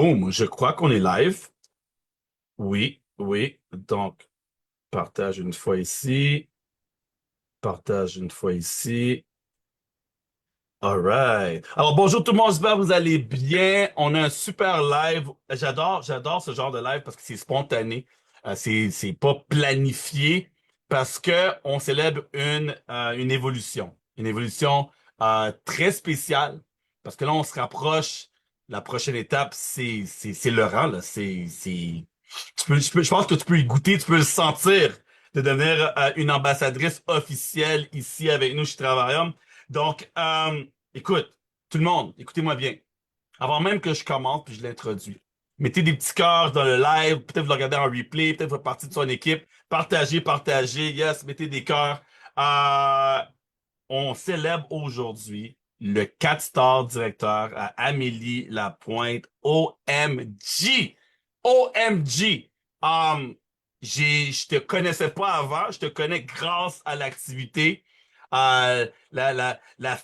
Boom, je crois qu'on est live. Oui, oui. Donc, partage une fois ici, partage une fois ici. All right. Alors, bonjour tout le monde, j'espère que vous allez bien. On a un super live. J'adore ce genre de live parce que c'est spontané. C'est pas planifié parce que on célèbre une évolution. Une évolution très spéciale. Parce que là, on se rapproche. La prochaine étape, c'est le rang, là. Je pense que tu peux y goûter, tu peux le sentir de devenir une ambassadrice officielle ici avec nous chez Travaillum. Donc, écoute, tout le monde, écoutez-moi bien. Avant même que je commente puis je l'introduis, mettez des petits cœurs dans le live, peut-être vous le regardez en replay, peut-être vous faites partie de son équipe. Partagez, partagez, yes, mettez des cœurs. Euh, on célèbre aujourd'hui le 4-star directeur à Amélie Lapointe. OMG! OMG! Um, je te connaissais pas avant, je te connais grâce à l'activité. La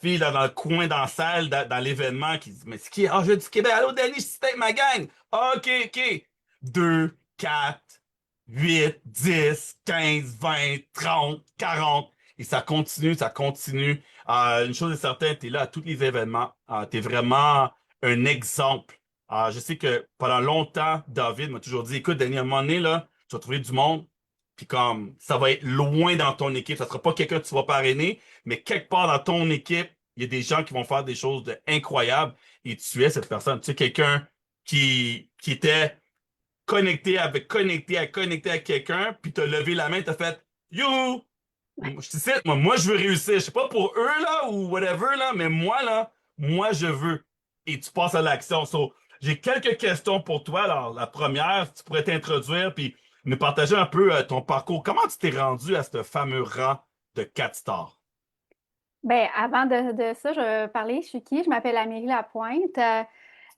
fille là, dans le coin dans la salle, dans l'événement, qui dit, mais c'est qui? Ah, je du Québec. Allô, Denis, c'est ma gang. OK, OK. 2, 4, 8, 10, 15, 20, 30, 40. Et ça continue, ça continue. Une chose est certaine, tu es là à tous les événements. Tu es vraiment un exemple. Je sais que pendant longtemps, David m'a toujours dit, écoute, Denis, à un moment donné, là, tu vas trouver du monde, puis comme ça va être loin dans ton équipe, ça sera pas quelqu'un que tu vas parrainer, mais quelque part dans ton équipe, il y a des gens qui vont faire des choses incroyables et tu es cette personne. Tu es quelqu'un qui était connecté à quelqu'un, puis t'as levé la main, t'as fait You! Je te cite, moi, je veux réussir. Je sais pas pour eux, là, ou whatever, là, mais moi, là, moi, je veux. Et tu passes à l'action. So, j'ai quelques questions pour toi. Alors, la première, si tu pourrais t'introduire puis nous partager un peu ton parcours. Comment tu t'es rendu à ce fameux rang de 4 stars? Ben, avant de ça, je vais parler. Je suis qui? Je m'appelle Amélie Lapointe.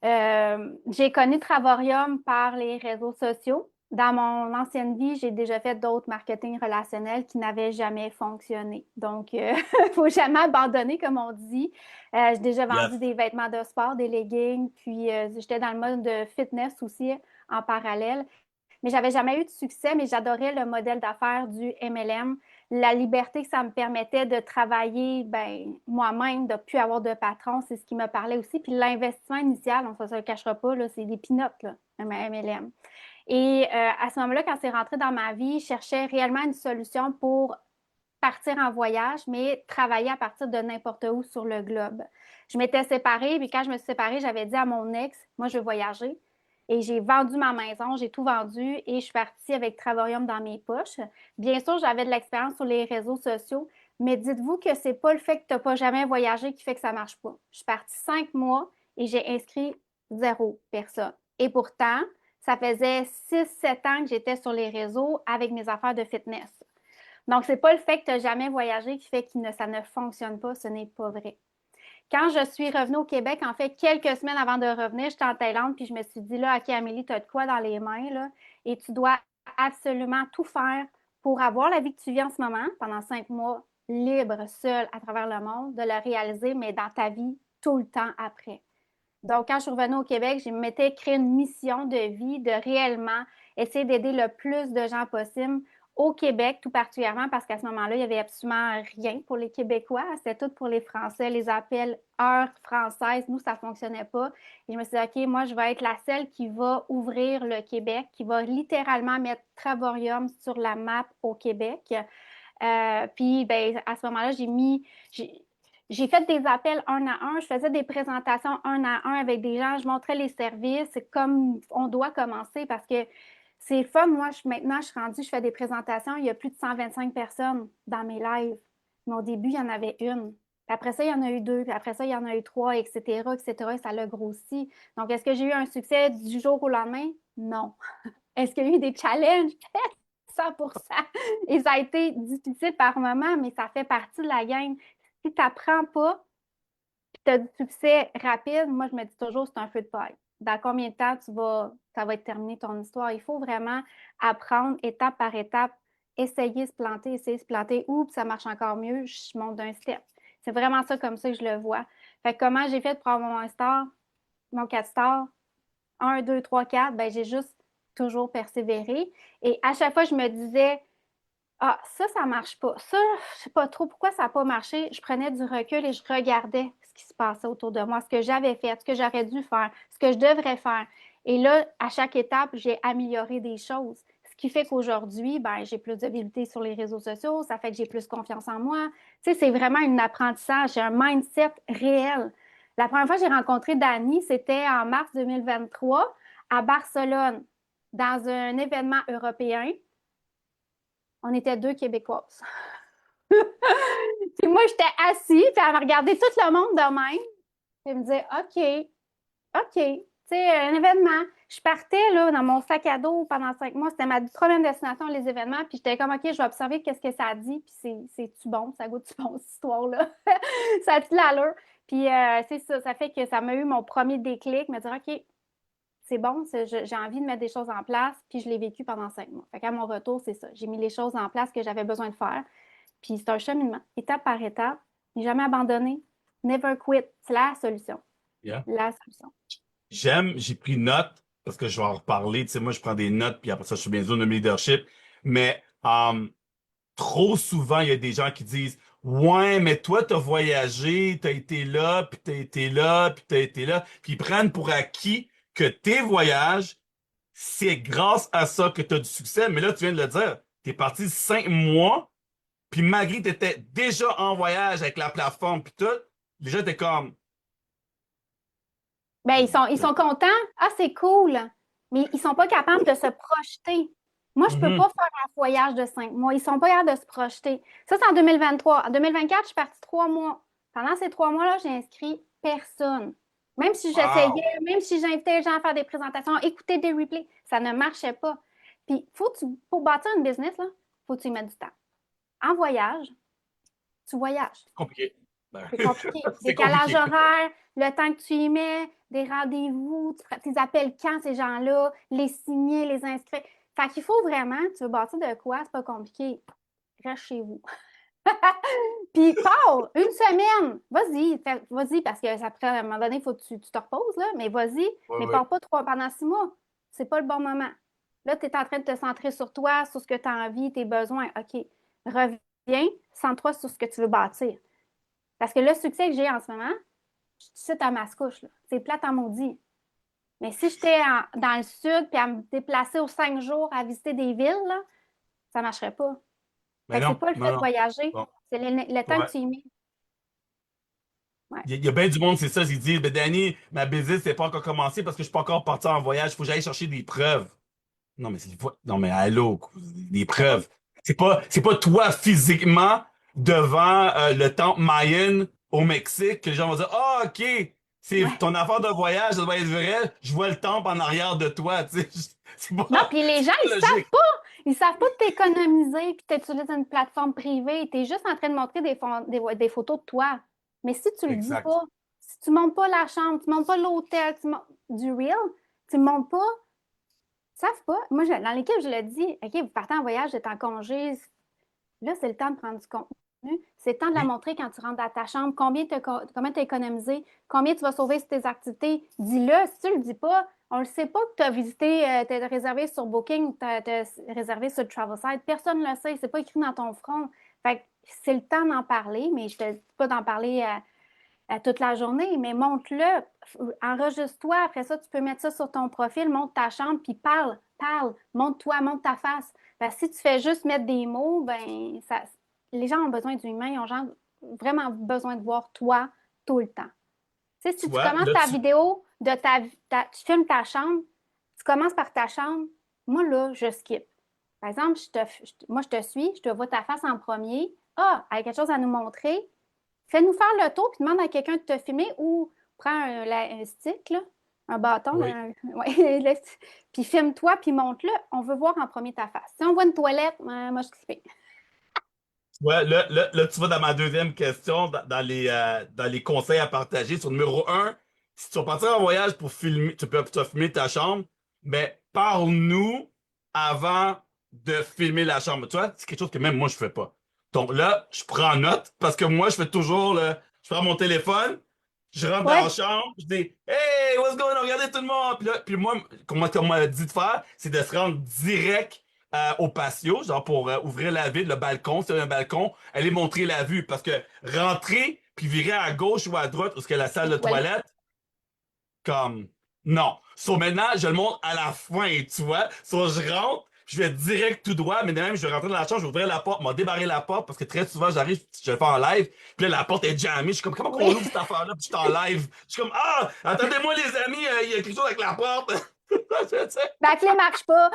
J'ai connu Travorium par les réseaux sociaux. Dans mon ancienne vie, j'ai déjà fait d'autres marketing relationnels qui n'avaient jamais fonctionné. Donc, il ne faut jamais abandonner, comme on dit. J'ai déjà vendu Yes. des vêtements de sport, des leggings, puis j'étais dans le mode de fitness aussi en parallèle. Mais j'avais jamais eu de succès, mais j'adorais le modèle d'affaires du MLM, la liberté que ça me permettait de travailler moi-même, de ne plus avoir de patron, c'est ce qui me parlait aussi. Puis l'investissement initial, on ne se le cachera pas, là, c'est des peanuts, là, un MLM. Et à ce moment-là, quand c'est rentré dans ma vie, je cherchais réellement une solution pour partir en voyage, mais travailler à partir de n'importe où sur le globe. Je m'étais séparée, puis quand je me suis séparée, j'avais dit à mon ex, moi, je veux voyager. Et j'ai vendu ma maison, j'ai tout vendu et je suis partie avec Travarium dans mes poches. Bien sûr, j'avais de l'expérience sur les réseaux sociaux, mais dites-vous que c'est pas le fait que tu n'as pas jamais voyagé qui fait que ça marche pas. Je suis partie 5 mois et j'ai inscrit zéro personne. Et pourtant, ça faisait 6, 7 ans que j'étais sur les réseaux avec mes affaires de fitness. Donc, c'est pas le fait que tu n'as jamais voyagé qui fait que ça ne fonctionne pas. Ce n'est pas vrai. Quand je suis revenue au Québec, en fait, quelques semaines avant de revenir, j'étais en Thaïlande, puis je me suis dit, là, OK, Amélie, tu as de quoi dans les mains, là, et tu dois absolument tout faire pour avoir la vie que tu vis en ce moment, pendant 5 mois, libre, seule, à travers le monde, de le réaliser, mais dans ta vie, tout le temps après. Donc, quand je suis revenue au Québec, je m'étais créé une mission de vie de réellement essayer d'aider le plus de gens possible au Québec, tout particulièrement parce qu'à ce moment-là, il n'y avait absolument rien pour les Québécois. C'était tout pour les Français, les appels heures françaises. Nous, ça ne fonctionnait pas. Et je me suis dit, OK, moi, je vais être la seule qui va ouvrir le Québec, qui va littéralement mettre Travorium sur la map au Québec. Puis, ben, à ce moment-là, j'ai fait des appels un à un, je faisais des présentations un à un avec des gens, je montrais les services, c'est comme on doit commencer parce que c'est fun. Moi, maintenant, je suis rendue, je fais des présentations, il y a plus de 125 personnes dans mes lives. Mais au début, il y en avait une. Puis après ça, il y en a eu deux. Puis après ça, il y en a eu trois, etc., etc. Et ça l'a grossi. Donc, est-ce que j'ai eu un succès du jour au lendemain? Non. Est-ce qu'il y a eu des challenges? 100%. Et ça a été difficile par moments, mais ça fait partie de la game. Si tu n'apprends pas, puis tu as du succès rapide, moi, je me dis toujours, c'est un feu de paille. Dans combien de temps ça va être terminé ton histoire? Il faut vraiment apprendre étape par étape, essayer de se planter. Oups, ça marche encore mieux, je monte d'un step. C'est vraiment ça comme ça que je le vois. Fait que comment j'ai fait pour avoir mon star, mon 4 stars? un, deux, trois, quatre, ben j'ai juste toujours persévéré. Et à chaque fois, je me disais, ah, ça marche pas. Ça, je sais pas trop pourquoi ça n'a pas marché. Je prenais du recul et je regardais ce qui se passait autour de moi, ce que j'avais fait, ce que j'aurais dû faire, ce que je devrais faire. Et là, à chaque étape, j'ai amélioré des choses. Ce qui fait qu'aujourd'hui, ben, j'ai plus de visibilité sur les réseaux sociaux, ça fait que j'ai plus confiance en moi. Tu sais, c'est vraiment un apprentissage, c'est un mindset réel. La première fois que j'ai rencontré Dani, c'était en mars 2023 à Barcelone, dans un événement européen. On était deux Québécoises. Puis moi, j'étais assise, puis elle me regardait tout le monde de même. Puis elle me disait, OK, OK. Tu sais, un événement. Je partais là, dans mon sac à dos pendant 5 mois. C'était ma première destination, les événements. Puis j'étais comme, OK, je vais observer qu'est-ce que ça dit. Puis c'est-tu bon? Ça goûte-tu bon, cette histoire-là? Ça a-tu de l'allure? Puis c'est ça. Ça fait que ça m'a eu mon premier déclic, me dire, OK, c'est bon, j'ai envie de mettre des choses en place. Puis je l'ai vécu pendant 5 mois. Fait qu'à mon retour, c'est ça. J'ai mis les choses en place que j'avais besoin de faire. Puis c'est un cheminement, étape par étape. Ne jamais abandonner. Never quit. C'est la solution. Yeah. La solution. J'ai pris note, parce que je vais en reparler. Tu sais, moi, je prends des notes, puis après ça, je suis bien sûr de leadership. Mais trop souvent, il y a des gens qui disent, ouais, mais toi, t'as voyagé, t'as été là, puis t'as été là, puis t'as été là. Puis ils prennent pour acquis que tes voyages, c'est grâce à ça que t'as du succès. Mais là, tu viens de le dire, t'es parti 5 mois, puis malgré que t'étais déjà en voyage avec la plateforme, puis tout, les gens étaient comme, Ben, ils sont contents. Ah, c'est cool. Mais ils sont pas capables de se projeter. Moi, je peux mhm, pas faire un voyage de 5 mois. Ils sont pas capables de se projeter. Ça, c'est en 2023. En 2024, je suis partie 3 mois. Pendant ces 3 mois-là, j'ai inscrit personne. Même si wow. j'essayais, même si j'invitais les gens à faire des présentations, écouter des replays, ça ne marchait pas. Puis, pour bâtir une business, là, faut que tu y mettes du temps. En voyage, tu voyages. C'est compliqué. Ben, C'est compliqué. c'est Décalage compliqué. horaire, le temps que tu y mets, des rendez-vous, tu les appelles quand ces gens-là, les signer, les inscrire. Fait qu'il faut vraiment, tu veux bâtir de quoi, c'est pas compliqué. Reste chez vous. Puis pars une semaine. Vas-y, vas-y, parce que ça prend, à un moment donné, il faut que tu te reposes, là, mais vas-y, Oui, mais oui. pars pas pendant 6 mois. C'est pas le bon moment. Là, tu es en train de te centrer sur toi, sur ce que tu as envie, tes besoins. OK. Reviens, centre-toi sur ce que tu veux bâtir. Parce que le succès que j'ai en ce moment, je cite à ma couche, là. C'est plate en maudit. Mais si j'étais dans le sud puis à me déplacer aux 5 jours à visiter des villes, là, ça ne marcherait pas. Mais Fait que c'est non, pas le non, fait de non. voyager, Bon, c'est le temps que ouais. tu y mets. Ouais. Il y a bien du monde, c'est ça. Ils disent, ben, Danny, ma business, c'est pas encore commencé parce que je suis pas encore parti en voyage. Il faut que j'aille chercher des preuves. Non, mais non, mais allô, des preuves. C'est pas toi physiquement devant le temple Mayan au Mexique que les gens vont dire, ah, OK, c'est Ouais. ton affaire de voyage, ça doit être vrai. Je vois le temple en arrière de toi, tu sais. C'est Non, pas, puis les gens, c'est pas ils savent logique. pas. Ils savent pas t'économiser puis t'utilises une plateforme privée. Tu es juste en train de montrer des photos de toi. Mais si tu le dis Exact. pas, si tu montes pas la chambre, tu montes pas l'hôtel, du real, tu montes pas, ils savent pas. Moi, dans l'équipe, je le dis, OK, vous partez en voyage, vous êtes en congé. Là, c'est le temps de prendre du contenu. C'est le temps de la Oui, montrer quand tu rentres dans ta chambre, combien tu as économisé, combien tu vas sauver sur tes activités. Dis-le. Si tu ne le dis pas, on ne le sait pas que tu as visité, tu as réservé sur Booking, tu as réservé sur Travelside. Personne ne le sait. C'est pas écrit dans ton front. Fait que c'est le temps d'en parler, mais je ne te dis pas d'en parler à toute la journée, mais montre-le, enregistre-toi. Après ça, tu peux mettre ça sur ton profil, monte ta chambre, puis parle, montre-toi, montre ta face. Parce que si tu fais juste mettre des mots, ben les gens ont besoin d'humain, ils ont vraiment besoin de voir toi tout le temps. Tu sais, tu si tu vois, commences là, ta vidéo de tu filmes ta chambre, tu commences par ta chambre, moi là, je skip. Par exemple, moi je te suis, je te vois ta face en premier. Ah, avec quelque chose à nous montrer, fais-nous faire le tour, puis demande à quelqu'un de te filmer ou prends un stick, là, un bâton, oui. ouais, puis filme-toi, puis montre-le. On veut voir en premier ta face. Si on voit une toilette, moi, je suis Ouais, là, tu vas dans ma deuxième question, dans les conseils à partager. Sur numéro un, si tu vas partir en voyage pour filmer, tu peux filmer ta chambre, mais parle-nous avant de filmer la chambre. Tu vois, c'est quelque chose que même moi, je fais pas. Donc là, je prends note parce que moi, je fais toujours je prends mon téléphone, je rentre dans la Ouais, chambre, je dis, Hey, what's going on? Regardez tout le monde. Puis moi, comment on m'a dit de faire, c'est de se rendre direct au patio, genre pour ouvrir la vitre, le balcon, c'est un balcon, aller montrer la vue. Parce que rentrer, puis virer à gauche ou à droite, parce que la salle Les de toilettes. toilette, comme, non. So maintenant, je le montre à la fin, tu vois. So je rentre, je vais direct tout droit, mais même, je vais rentrer dans la chambre, je vais ouvrir la porte, m'a débarré la porte, parce que très souvent, j'arrive, je le fais en live, puis là, la porte est jammée. Je suis comme, comment qu'on Oui. ouvre cette affaire-là, puis je suis en live. Je suis comme, ah, attendez-moi, les amis, il y a quelque chose avec la porte. Tu sais, La clé marche pas.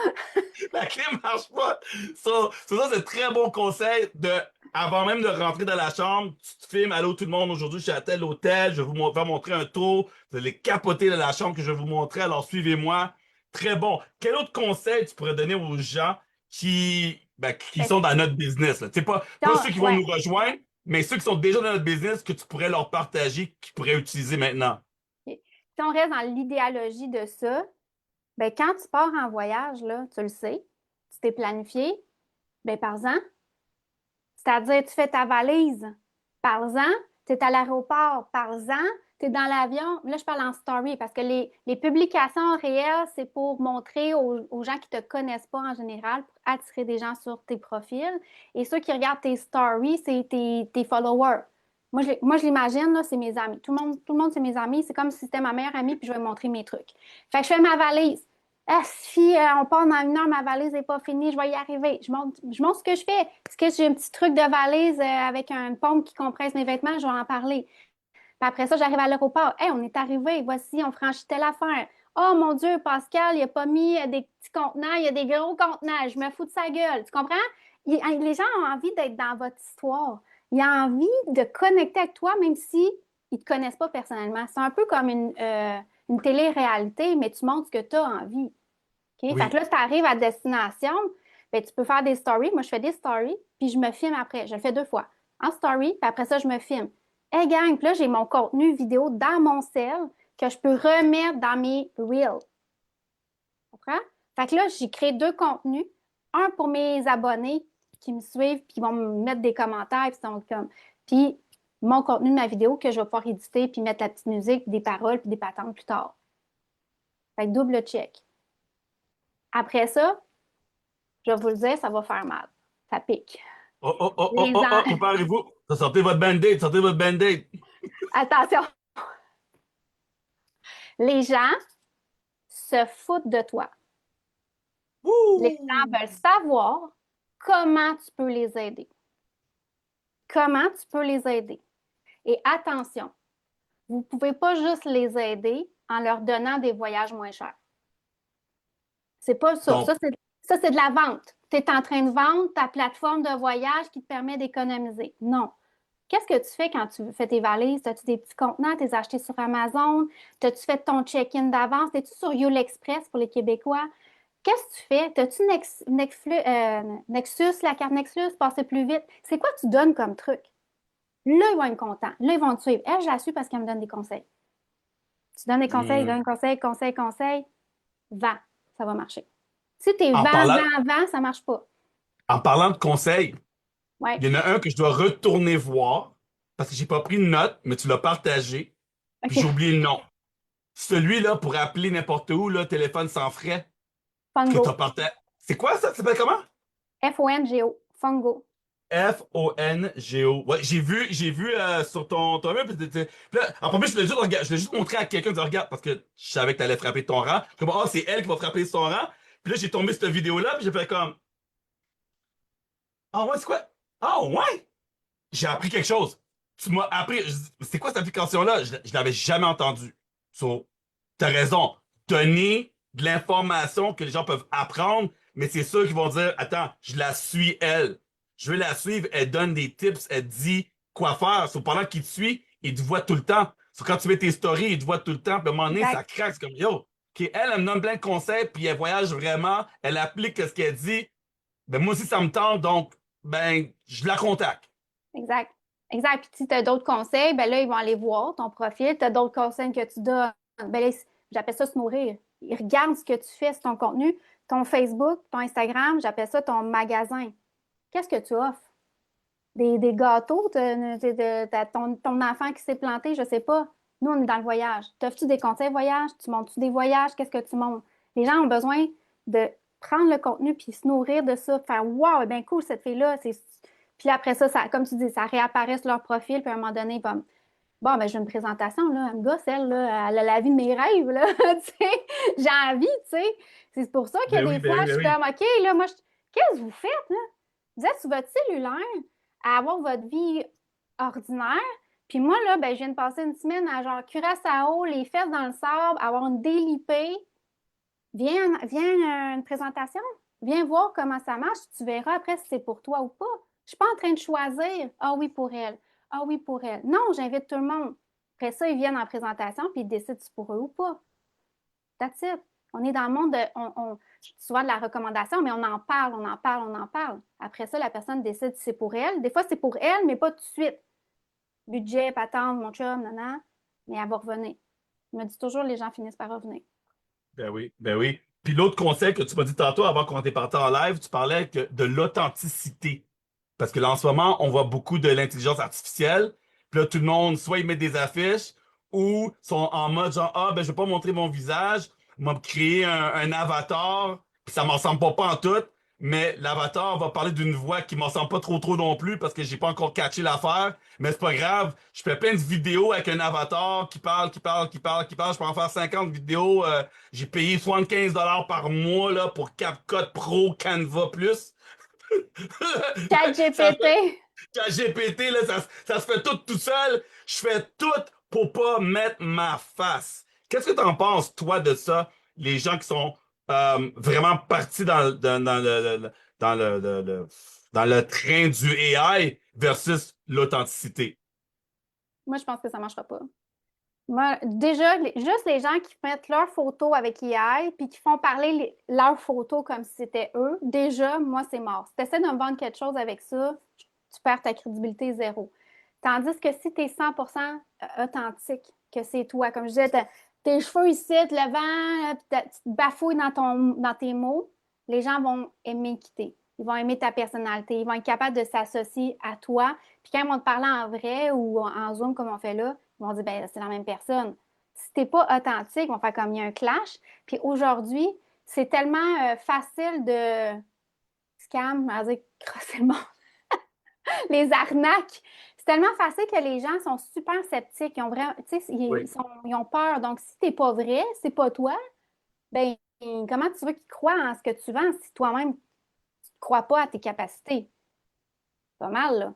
la clé marche pas. Ça, c'est très bon conseil de, avant même de rentrer dans la chambre, tu te filmes, allô tout le monde, aujourd'hui, je suis à tel hôtel, je vais faire montrer un tour, vous allez capoter dans la chambre que je vais vous montrer, alors suivez-moi. Très bon. Quel autre conseil tu pourrais donner aux gens qui Ben, sont dans notre business, là? Tu sais, pas ceux qui vont ouais. nous rejoindre, mais ceux qui sont déjà dans notre business que tu pourrais leur partager, qu'ils pourraient utiliser maintenant. OK. Si on reste dans l'idéologie de ça, ben quand tu pars en voyage, là, tu le sais, tu t'es planifié, ben pars-en. C'est-à-dire, tu fais ta valise, parle-en. Tu es à l'aéroport, parle-en. Tu es dans l'avion. Là, je parle en story parce que les publications réelles, c'est pour montrer aux gens qui ne te connaissent pas en général, pour attirer des gens sur tes profils. Et ceux qui regardent tes stories, c'est tes followers. Moi, je l'imagine, là, c'est mes amis. Tout le monde, c'est mes amis. C'est comme si c'était ma meilleure amie, puis je vais montrer mes trucs. Fait que je fais ma valise. Ah, si on part dans une heure, ma valise n'est pas finie, je vais y arriver. Je montre ce que je fais. Est-ce que j'ai un petit truc de valise avec une pompe qui compresse mes vêtements? Je vais en parler. Puis après ça, j'arrive à l'aéroport. Hey, on est arrivé. Voici, on franchit telle affaire. Oh mon Dieu, Pascal, il a pas mis des petits contenants, il y a des gros contenants. Je me fous de sa gueule. Tu comprends? Les gens ont envie d'être dans votre histoire. Ils ont envie de connecter avec toi, même si ils ne te connaissent pas personnellement. C'est un peu comme une télé-réalité, mais tu montres ce que tu as envie. OK? Fait que Oui. là, tu arrives à destination, ben, tu peux faire des stories. Moi, je fais des stories, puis je me filme après. Je le fais 2 fois. En story, puis après ça, je me filme. Hey, gang, puis là, j'ai mon contenu vidéo dans mon cell que je peux remettre dans mes Reels. Tu comprends? Fait que là, j'ai créé 2 contenus. Un pour mes abonnés qui me suivent, puis qui vont me mettre des commentaires, puis sont comme. Puis mon contenu de ma vidéo que je vais pouvoir éditer, puis mettre la petite musique, puis des paroles, puis des patentes plus tard. Fait que double check. Après ça, je vais vous le dire, ça va faire mal. Ça pique. Oh, oh, oh, oh, Les oh, oh, en- préparez-vous. Sortez votre band-aid, sortez votre band-aid. Attention, les gens se foutent de toi. Les gens Wouh! veulent savoir comment tu peux les aider. Comment tu peux les aider. Et attention, vous ne pouvez pas juste les aider en leur donnant des voyages moins chers. C'est pas ça. Donc, Ça, c'est de la vente. Tu es en train de vendre ta plateforme de voyage qui te permet d'économiser. Non. Qu'est-ce que tu fais quand tu fais tes valises? As-tu des petits contenants? T'es acheté sur Amazon? T'as-tu fait ton check-in d'avance? Es-tu sur YoLexpress pour les Québécois? Qu'est-ce que tu fais? T'as-tu Nexus, la carte Nexus, passer plus vite? C'est quoi tu donnes comme truc? Là, ils vont être contents. Là, ils vont te suivre. Elle, je la suis parce qu'elle me donne des conseils. Tu donnes des conseils, hmm, donnes conseils, conseils, conseils. Vends. Ça va marcher. Si t'es en vent, parlant, vent, vent, ça marche pas. en parlant de conseils, Ouais. il y en a un que je dois retourner voir parce que j'ai pas pris de note, mais tu l'as partagé, puis j'ai OK. oublié le nom. Celui-là pour appeler n'importe où, là, téléphone sans frais, que t'as Fungo. partagé. C'est quoi ça? Ça s'appelle comment? Fongo. Fungo. Fongo. Ouais, j'ai vu sur ton mur. Puis là, en premier, je l'ai juste montré à quelqu'un de dire, regarde, parce que je savais que t'allais frapper ton rang. Comme, oh, c'est elle qui va frapper son rang. Puis là, j'ai tombé cette vidéo-là, puis j'ai fait comme, ah ouais, c'est quoi? Ah ouais! J'ai appris quelque chose. Tu m'as appris. C'est quoi cette application-là? Je l'avais jamais entendu. So, t'as raison. Donner de l'information que les gens peuvent apprendre, mais c'est ceux qui vont dire, attends, je la suis elle. Je veux la suivre, elle donne des tips, elle dit quoi faire. So, pendant qu'il te suit, il te voit tout le temps. So, quand tu mets tes stories, il te voit tout le temps. Puis à un moment donné, ça Exact. craque. C'est comme, yo, OK, elle me donne plein de conseils, puis elle voyage vraiment, elle applique ce qu'elle dit. Ben, moi aussi, ça me tente, donc, ben, je la contacte. Exact. Exact. Puis si tu as d'autres conseils, ben là, ils vont aller voir ton profil. Tu as d'autres conseils que tu donnes. Ben là, j'appelle ça se nourrir. Ils regardent ce que tu fais sur ton contenu, ton Facebook, ton Instagram, j'appelle ça ton magasin. Qu'est-ce que tu offres? Des gâteaux? T'as ton enfant qui s'est planté, je sais pas. Nous, on est dans le voyage. T'offres-tu des conseils voyage? Tu montes-tu des voyages? Qu'est-ce que tu montes? Les gens ont besoin de prendre le contenu puis se nourrir de ça, faire Wow, bien cool, cette fille-là. Puis après ça, comme tu dis, ça réapparaît sur leur profil, puis à un moment donné, bon, ben j'ai une présentation, là, elle me gosse, elle, là, elle a la vie de mes rêves, là, tu sais, j'ai envie, tu sais. C'est pour ça que Ben oui, des fois, ben oui, je ben suis oui. comme, OK, là, moi, qu'est-ce que vous faites, là? Vous êtes sur votre cellulaire à avoir votre vie ordinaire, puis moi, là, ben, je viens de passer une semaine à genre Curaçao, les fesses dans le sable, avoir une daily pay. Viens une présentation. Viens voir comment ça marche. Tu verras après si c'est pour toi ou pas. Je suis pas en train de choisir. Ah oui, pour elle. Ah oui, pour elle. Non, j'invite tout le monde. Après ça, ils viennent en présentation puis ils décident si c'est pour eux ou pas. That's it. On est dans le monde de, souvent de la recommandation, mais on en parle, on en parle, on en parle. Après ça, la personne décide si c'est pour elle. Des fois, c'est pour elle, mais pas tout de suite. Budget, patente, mon chum, nana. Mais elle va revenir. Je me dis toujours, les gens finissent par revenir. Ben oui, ben oui. Puis l'autre conseil que tu m'as dit tantôt avant qu'on t'ait parti en live, tu parlais de l'authenticité. Parce que là, en ce moment, on voit beaucoup de l'intelligence artificielle. Puis là, tout le monde, soit ils mettent des affiches ou sont en mode genre, ah, ben, je vais pas montrer mon visage, m'a créé un avatar, puis ça m'en ressemble pas en tout, mais l'avatar va parler d'une voix qui m'en ressemble pas trop non plus parce que j'ai pas encore catché l'affaire. Mais c'est pas grave, je fais plein de vidéos avec un avatar qui parle, qui parle, qui parle, qui parle. Je peux en faire 50 vidéos. J'ai payé 75 $ par mois là, pour CapCut Pro Canva Plus. Chat Ça, GPT. GPT, là, ça se fait tout seul. Je fais tout pour pas mettre ma face. Qu'est-ce que tu en penses, toi, de ça? Les gens qui sont vraiment partis dans le train du AI versus l'authenticité. Moi, je pense que ça ne marchera pas. Moi, déjà, juste les gens qui mettent leurs photos avec AI puis qui font parler leurs photos comme si c'était eux, déjà, moi, c'est mort. Si tu essaies de me vendre quelque chose avec ça, tu perds ta crédibilité zéro. Tandis que si tu es 100% authentique, que c'est toi, comme je disais, tes cheveux ici, le vent, tu te bafouilles dans tes mots, les gens vont aimer quitter. Ils vont aimer ta personnalité. Ils vont être capables de s'associer à toi. Puis quand ils vont te parler en vrai ou en Zoom, comme on fait là, ils vont dire, ben, c'est la même personne. Si t'es pas authentique, ils vont faire comme il y a un clash. Puis aujourd'hui, c'est tellement facile de scam, on va dire crosser le monde, les arnaques. C'est tellement facile que les gens sont super sceptiques. Ils ont vraiment, tu sais, Oui. ils ont peur. Donc, si t'es pas vrai, c'est pas toi, ben, comment tu veux qu'ils croient en ce que tu vends si toi-même, tu ne crois pas à tes capacités? Pas mal, là.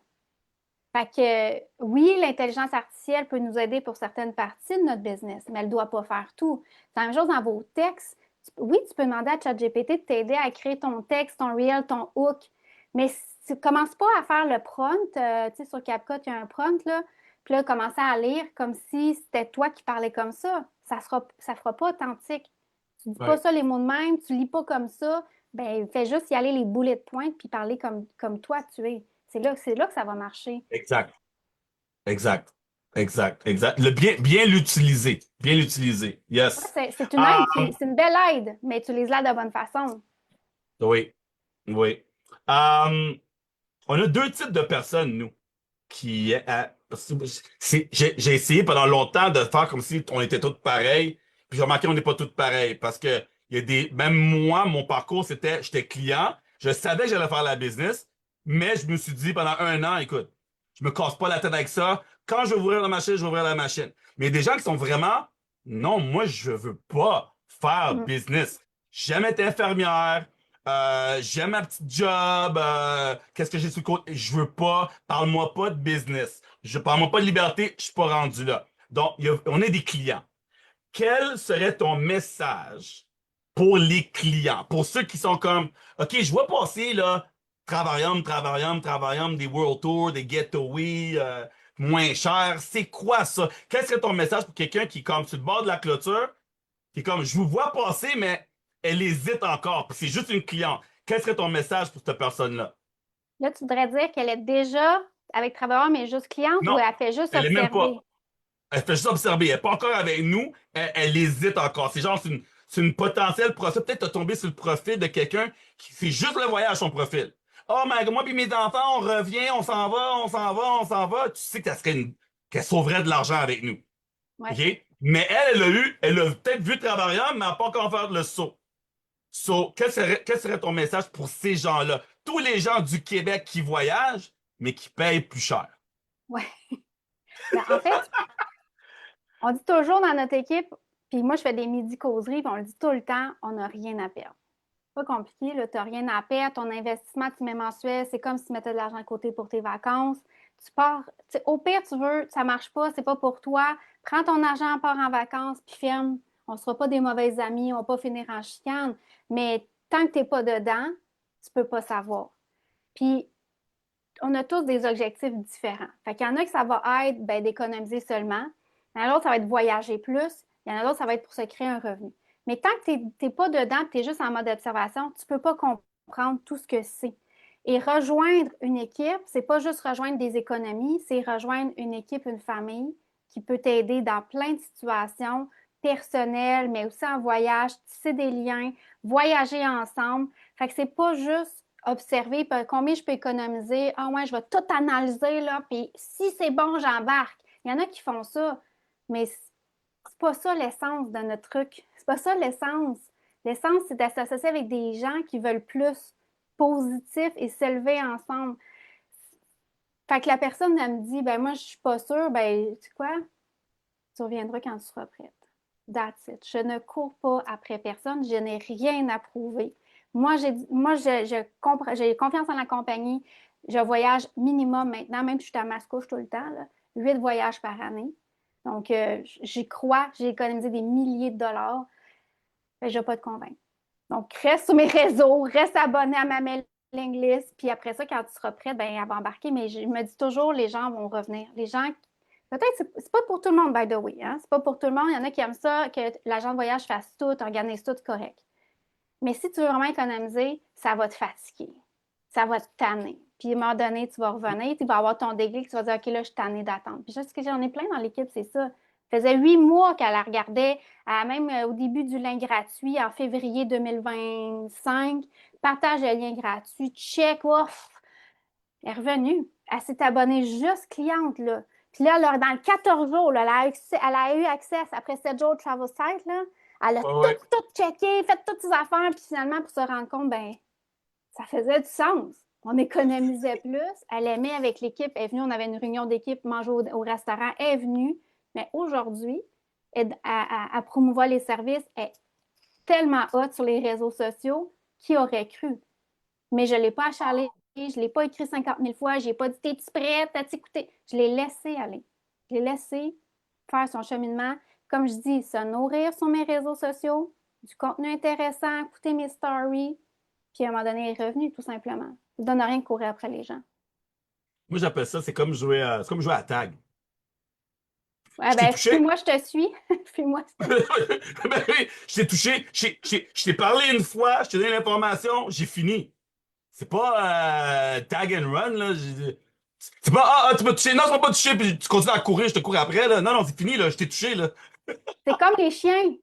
Fait que oui, l'intelligence artificielle peut nous aider pour certaines parties de notre business, mais elle ne doit pas faire tout. C'est la même chose dans vos textes. Oui, tu peux demander à ChatGPT de t'aider à créer ton texte, ton reel, ton hook, mais tu ne commences pas à faire le prompt. Tu sais, sur CapCut, il y a un prompt, là. Puis là, commencer à lire comme si c'était toi qui parlais comme ça. Ça fera pas authentique. Tu dis pas Ouais. ça les mots de même, tu lis pas comme ça. Ben, fais juste y aller les boulets de pointe puis parler comme toi tu es. C'est là que ça va marcher. Exact. Exact. Exact. Exact. Bien l'utiliser. Bien l'utiliser. Ouais, Yes. c'est une Ah, aide, c'est une belle aide, mais utilise-la de la bonne façon. oui. Oui. Euh, on a deux types de personnes, nous, qui... j'ai essayé pendant longtemps de faire comme si on était tous pareils, puis j'ai remarqué qu'on n'est pas tous pareils, parce que il y a des... Même moi, mon parcours, j'étais client, je savais que j'allais faire la business, mais je me suis dit pendant un an, écoute, je me casse pas la tête avec ça. Quand je vais ouvrir la machine, je vais ouvrir la machine. Mais il y a des gens qui sont vraiment, non, moi, je veux pas faire Mm. business. J'aime être infirmière, j'aime ma petite job. Qu'est-ce que j'ai sous le compte? Je veux pas. Parle-moi pas de business. Parle-moi pas de liberté. Je suis pas rendu là. Donc, on est des clients. Quel serait ton message pour les clients? Pour ceux qui sont comme, OK, je vois passer là, Travaillum, des World Tours, des Getaway, moins cher. C'est quoi ça? Quel serait ton message pour quelqu'un qui est comme sur le bord de la clôture? Qui est comme, je vous vois passer, mais elle hésite encore. Puis c'est juste une cliente. Quel serait ton message pour cette personne-là? Là, tu voudrais dire qu'elle est déjà avec Travailleur, mais juste cliente ou Non, elle fait juste elle est même observer? pas. Elle fait juste observer. Elle n'est pas encore avec nous. Elle hésite encore. C'est genre, c'est une potentielle procès. Peut-être tu tombé sur le profil de quelqu'un qui fait juste le voyage, son profil. Oh, mais moi puis mes enfants, on revient, on s'en va. Tu sais qu'elle sauverait de l'argent avec nous. Ouais. OK? Mais elle a peut-être vu Travailleur, mais elle n'a pas encore fait le saut. So, quel serait ton message pour ces gens-là? Tous les gens du Québec qui voyagent, mais qui payent plus cher. Ouais. Ben, en fait, on dit toujours dans notre équipe, puis moi, je fais des midi-causeries, puis on le dit tout le temps, on n'a rien à perdre. Pas compliqué, là, tu n'as rien à perdre. Ton investissement, tu mets mensuel, c'est comme si tu mettais de l'argent à côté pour tes vacances. Tu pars, au pire, tu veux, ça marche pas, c'est pas pour toi. Prends ton argent, pars en vacances, puis ferme. On ne sera pas des mauvais amis, on va pas finir en chicane. Mais tant que tu n'es pas dedans, tu peux pas savoir. Puis, on a tous des objectifs différents. Fait qu'il y en a que ça va être ben, d'économiser seulement. Il y en a d'autres, ça va être voyager plus. Il y en a d'autres, ça va être pour se créer un revenu. Mais tant que tu n'es pas dedans, tu es juste en mode observation, tu ne peux pas comprendre tout ce que c'est. Et rejoindre une équipe, c'est pas juste rejoindre des économies, c'est rejoindre une équipe, une famille qui peut t'aider dans plein de situations personnelles, mais aussi en voyage, tisser des liens, voyager ensemble. Fait que c'est pas juste observer combien je peux économiser. Ah ouais, je vais tout analyser, là, puis si c'est bon, j'embarque. Il y en a qui font ça, mais c'est pas ça l'essence de notre truc. C'est pas ça l'essence. L'essence, c'est de s'associer avec des gens qui veulent plus positif et s'élever ensemble. Fait que la personne, elle me dit, ben moi, je suis pas sûre, ben, tu sais quoi? Tu reviendras quand tu seras prête. That's it. Je ne cours pas après personne. Je n'ai rien à prouver. J'ai confiance en la compagnie. Je voyage minimum maintenant, même si je suis à Mascouche tout le temps, là, 8 voyages par année. Donc, j'y crois. J'ai économisé des milliers de dollars. Je ne vais pas te convaincre. Donc, reste sur mes réseaux, reste abonné à ma mailing list. Puis après ça, quand tu seras prête, ben, elle va embarquer. Mais je me dis toujours, les gens vont revenir. Les gens peut-être, c'est pas pour tout le monde, by the way. Hein? C'est pas pour tout le monde. Il y en a qui aiment ça, que l'agent de voyage fasse tout, organise tout correct. Mais si tu veux vraiment économiser, ça va te fatiguer. Ça va te tanner. Puis à un moment donné, tu vas revenir, tu vas avoir ton déclic, tu vas dire, OK, là, je suis tannée d'attendre. Puis juste que j'en ai plein dans l'équipe, c'est ça. Ça faisait 8 mois qu'elle la regardait, même au début du lien gratuit, en février 2025. Partage le lien gratuit, check, off. Elle est revenue. Elle s'est abonnée juste cliente, là. Puis là, dans le 14 jours, là, elle a eu accès, après 7 jours de travel site, là, elle a Ouais, tout, ouais. tout checké, fait toutes ses affaires, puis finalement, pour se rendre compte, ben, ça faisait du sens. On économisait plus. Elle aimait avec l'équipe. Elle est venue, on avait une réunion d'équipe, manger au restaurant. Elle est venue. Mais aujourd'hui, à promouvoir les services, elle est tellement haute sur les réseaux sociaux. Qui aurait cru? Mais je ne l'ai pas achalé, je ne l'ai pas écrit 50 000 fois, je n'ai pas dit t'es-tu prête à t'écouter. Je l'ai laissé aller. Je l'ai laissé faire son cheminement. Comme je dis, se nourrir sur mes réseaux sociaux, du contenu intéressant, écouter mes stories, puis à un moment donné, elle est revenu, tout simplement. Ça ne donne rien de courir après les gens. Moi, j'appelle ça, c'est comme jouer à tag. Ouais, Je t'ai ben, touché. fuis-moi, je te suis. Fuis-moi, je te suis. Ben oui, je t'ai touché. Je t'ai parlé une fois, je t'ai donné l'information, j'ai fini. C'est pas tag and run, là. C'est pas, tu m'as touché. Non, tu m'as pas touché, puis tu continues à courir, je te cours après, là. Non, non, c'est fini, là. Je t'ai touché, là. C'est comme les chiens. Tu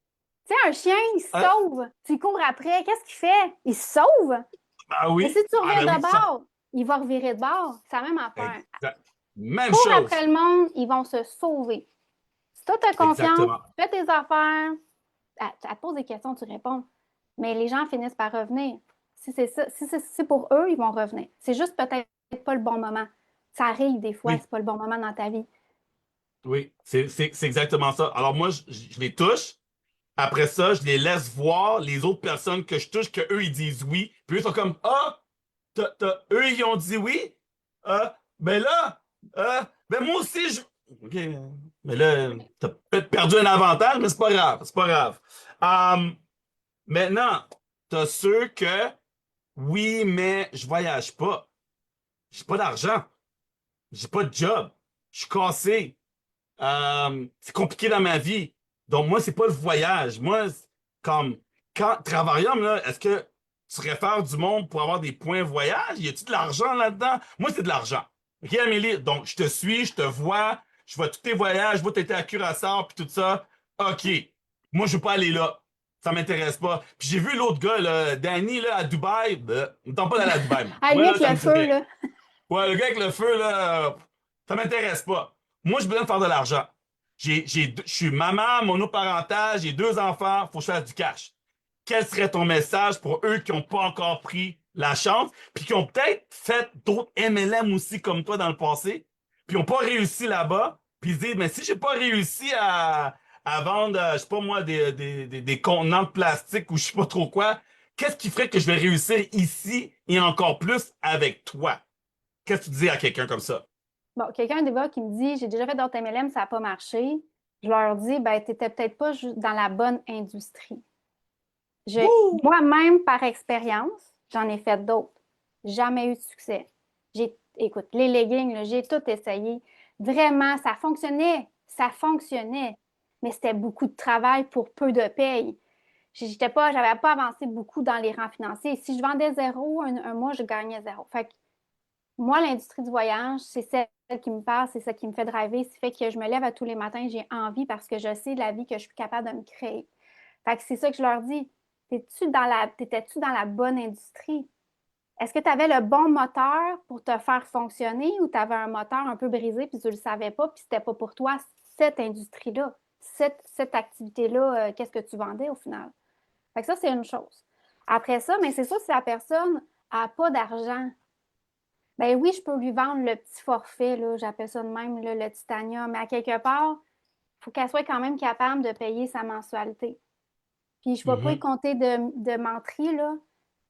sais, un chien, il se Hein? sauve. Tu cours après. Qu'est-ce qu'il fait? Il se sauve. Ah Mais si oui. tu Ah reviens ben de oui, ça. bord, il va revirer de bord. C'est la même affaire. Exact. Même Cours après chose. le monde, ils vont se sauver. Si toi, tu as confiance, Exactement. fais tes affaires, elle te pose des questions, tu réponds. Mais les gens finissent par revenir. Si c'est ça, si c'est pour eux, ils vont revenir. C'est juste peut-être pas le bon moment. Ça arrive des fois, Oui, c'est pas le bon moment dans ta vie. oui. C'est exactement ça. Alors moi, je les touche. Après ça, je les laisse voir les autres personnes que je touche, que eux, ils disent oui. Puis eux sont comme, ah, eux, ils ont dit oui. Ben là, ben moi aussi, OK. Mais là, t'as peut-être perdu un avantage, mais c'est pas grave. C'est pas grave. Um, Maintenant, t'as ceux que, oui, mais je voyage pas. J'ai pas d'argent. J'ai pas de job. Je suis cassé. C'est compliqué dans ma vie. Donc, moi, c'est pas le voyage. Moi, comme, quand, Travarium, là, est-ce que tu réfères du monde pour avoir des points voyage? Y a-tu de l'argent là-dedans? Moi, c'est de l'argent. OK, Amélie? Donc, je te suis, je te vois, je vois tous tes voyages, je vois que t'étais à Curaçao puis tout ça. OK. Moi, je veux pas aller là. Ça m'intéresse pas. Puis j'ai vu l'autre gars, là, Danny, là, à Dubaï. Me tente pas d'aller à Dubaï, moi. À Moi, lui là, avec ça le me dit feu, rien. là. Ouais, le gars avec le feu, là, ça m'intéresse pas. Moi, je veux bien faire de l'argent. Je suis maman, monoparentale, j'ai 2 enfants, faut que je fasse du cash. Quel serait ton message pour eux qui n'ont pas encore pris la chance, puis qui ont peut-être fait d'autres MLM aussi comme toi dans le passé, puis n'ont pas réussi là-bas, puis ils se disent, mais si j'ai pas réussi à vendre, je sais pas moi, des contenants de plastique ou je sais pas trop quoi, qu'est-ce qui ferait que je vais réussir ici et encore plus avec toi? Qu'est-ce que tu dis à quelqu'un comme ça? Bon, quelqu'un des fois qui me dit, j'ai déjà fait d'autres MLM, ça n'a pas marché. Je leur dis, ben, tu n'étais peut-être pas dans la bonne industrie. Wouh! Moi-même, par expérience, j'en ai fait d'autres. Jamais eu de succès. Écoute, les leggings, là, j'ai tout essayé. Vraiment, ça fonctionnait. Ça fonctionnait. Mais c'était beaucoup de travail pour peu de paye. J'avais pas avancé beaucoup dans les rangs financiers. Si je vendais zéro, un mois, je gagnais zéro. Fait que moi, l'industrie du voyage, c'est celle qui me parle, c'est celle qui me fait driver. C'est fait que je me lève à tous les matins, j'ai envie parce que je sais la vie que je suis capable de me créer. Fait que c'est ça que je leur dis. T'étais-tu dans la bonne industrie? Est-ce que tu avais le bon moteur pour te faire fonctionner ou tu avais un moteur un peu brisé puis tu ne le savais pas puis c'était pas pour toi cette industrie-là, cette activité-là, qu'est-ce que tu vendais au final? Fait que ça, c'est une chose. Après ça, mais c'est sûr, si la personne n'a pas d'argent, ben oui, je peux lui vendre le petit forfait, là, j'appelle ça de même, là, le titanium, mais à quelque part, il faut qu'elle soit quand même capable de payer sa mensualité. Puis je ne vais pas y Mhm. compter de menterie, là.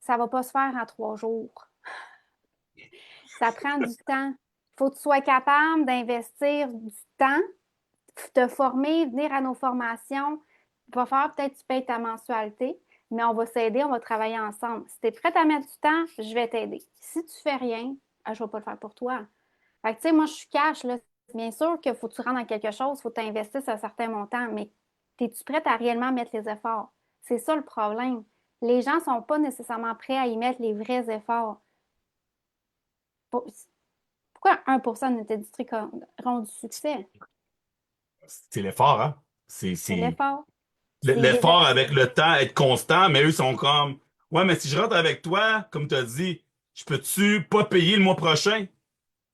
Ça ne va pas se faire en 3 jours. Ça prend du temps. Il faut que tu sois capable d'investir du temps, te former, venir à nos formations. Il va falloir peut-être que tu payes ta mensualité, mais on va s'aider, on va travailler ensemble. Si tu es prête à mettre du temps, je vais t'aider. Si tu fais rien, je ne vais pas le faire pour toi. Fait que, tu sais, moi, je suis cash, là. Bien sûr qu'il faut que tu rentres dans quelque chose, il faut que tu investisses un certain montant, mais es-tu prête à réellement mettre les efforts? C'est ça le problème. Les gens ne sont pas nécessairement prêts à y mettre les vrais efforts. Pourquoi 1% de notre industrie auront du succès? C'est l'effort, hein? C'est l'effort. C'est des L'effort avec le temps, être constant, mais eux sont comme, ouais, mais si je rentre avec toi, comme tu as dit, je peux-tu pas payer le mois prochain?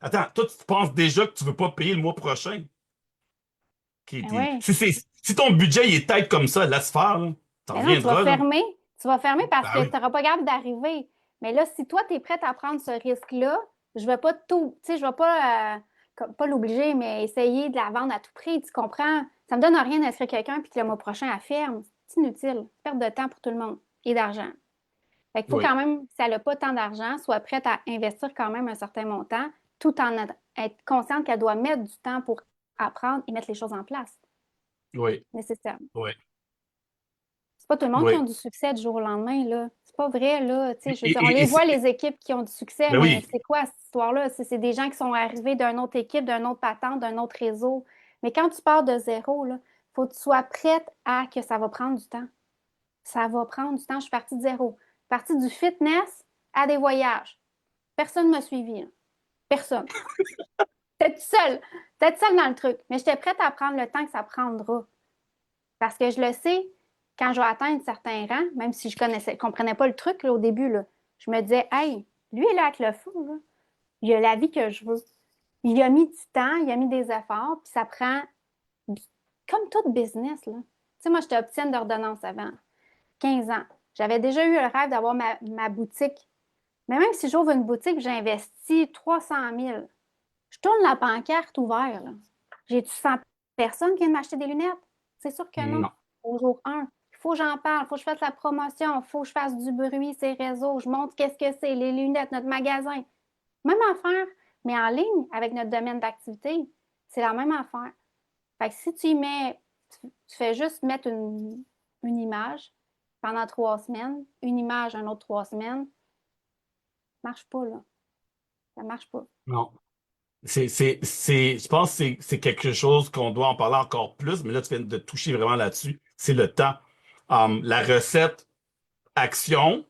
Attends, toi, tu penses déjà que tu veux pas payer le mois prochain? Ben ouais. Si ton budget il est tête comme ça, laisse faire, là. T'en Ben non, tu vas reviendras, là. fermer. Tu vas fermer parce Ben que tu oui. n'auras pas capable d'arriver. Mais là, si toi, tu es prête à prendre ce risque-là, je ne vais pas tout, tu sais, je ne vais pas, pas l'obliger, mais essayer de la vendre à tout prix. Tu comprends? Ça ne me donne rien d'inscrire quelqu'un puis que le mois prochain, elle ferme. C'est inutile. Perte de temps pour tout le monde et d'argent. Fait qu'il faut Oui, quand même, si elle n'a pas tant d'argent, soit prête à investir quand même un certain montant, tout en être consciente qu'elle doit mettre du temps pour apprendre et mettre les choses en place, oui, nécessairement. oui, C'est pas tout le monde qui a oui. du succès du jour au lendemain, là. C'est pas vrai, là. Tu sais, je veux dire, on Et les voit, les équipes qui ont du succès, ben mais oui, c'est quoi cette histoire-là? C'est des gens qui sont arrivés d'une autre équipe, d'un autre patente, d'un autre réseau. Mais quand tu pars de zéro, là, faut que tu sois prête à que ça va prendre du temps. Ça va prendre du temps. Je suis partie de zéro. Je suis partie du fitness à des voyages. Personne ne m'a suivi, là. Personne. Peut-être seule. Peut-être seule dans le truc. Mais j'étais prête à prendre le temps que ça prendra. Parce que je le sais, quand je vais atteindre certains rangs, même si je comprenais pas le truc là, au début, là, je me disais, hey, lui, il est là avec le fou, là. Il a la vie que je veux. Il a mis du temps, il a mis des efforts, puis ça prend, comme tout business, là. Tu sais, moi, j'étais opticienne d'ordonnance avant, 15 ans. J'avais déjà eu le rêve d'avoir ma boutique. Mais même si j'ouvre une boutique, j'investis 300 000. Je tourne la pancarte ouverte, là. J'ai-tu 100 personnes qui viennent m'acheter des lunettes? C'est sûr que non. non, Au jour 1, il faut que j'en parle, il faut que je fasse la promotion, il faut que je fasse du bruit, ces réseaux, je montre qu'est-ce que c'est, les lunettes, notre magasin. Même affaire, mais en ligne avec notre domaine d'activité, c'est la même affaire. Fait que si tu y mets, tu fais juste mettre une image pendant 3 semaines, une image un autre 3 semaines, ça marche pas, là. Ça marche pas. non. Je pense que c'est quelque chose qu'on doit en parler encore plus, mais là, tu viens de toucher vraiment là-dessus. C'est le temps. La recette, action,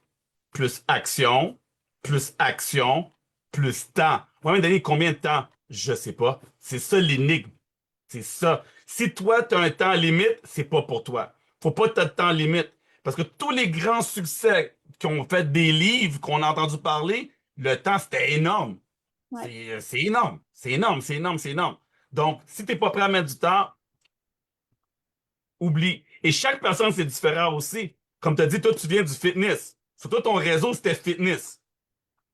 plus action, plus action, plus temps. Moi, même donné combien de temps? Je sais pas. C'est ça l'énigme. C'est ça. Si toi, tu as un temps limite, c'est pas pour toi. Faut pas que tu de temps limite. Parce que tous les grands succès qui ont fait des livres, qu'on a entendu parler, le temps, c'était énorme. Ouais. C'est énorme. C'est énorme, c'est énorme, c'est énorme. Donc, si tu n'es pas prêt à mettre du temps, oublie. Et chaque personne, c'est différent aussi. Comme tu as dit, toi, tu viens du fitness. Sur toi, ton réseau, c'était fitness.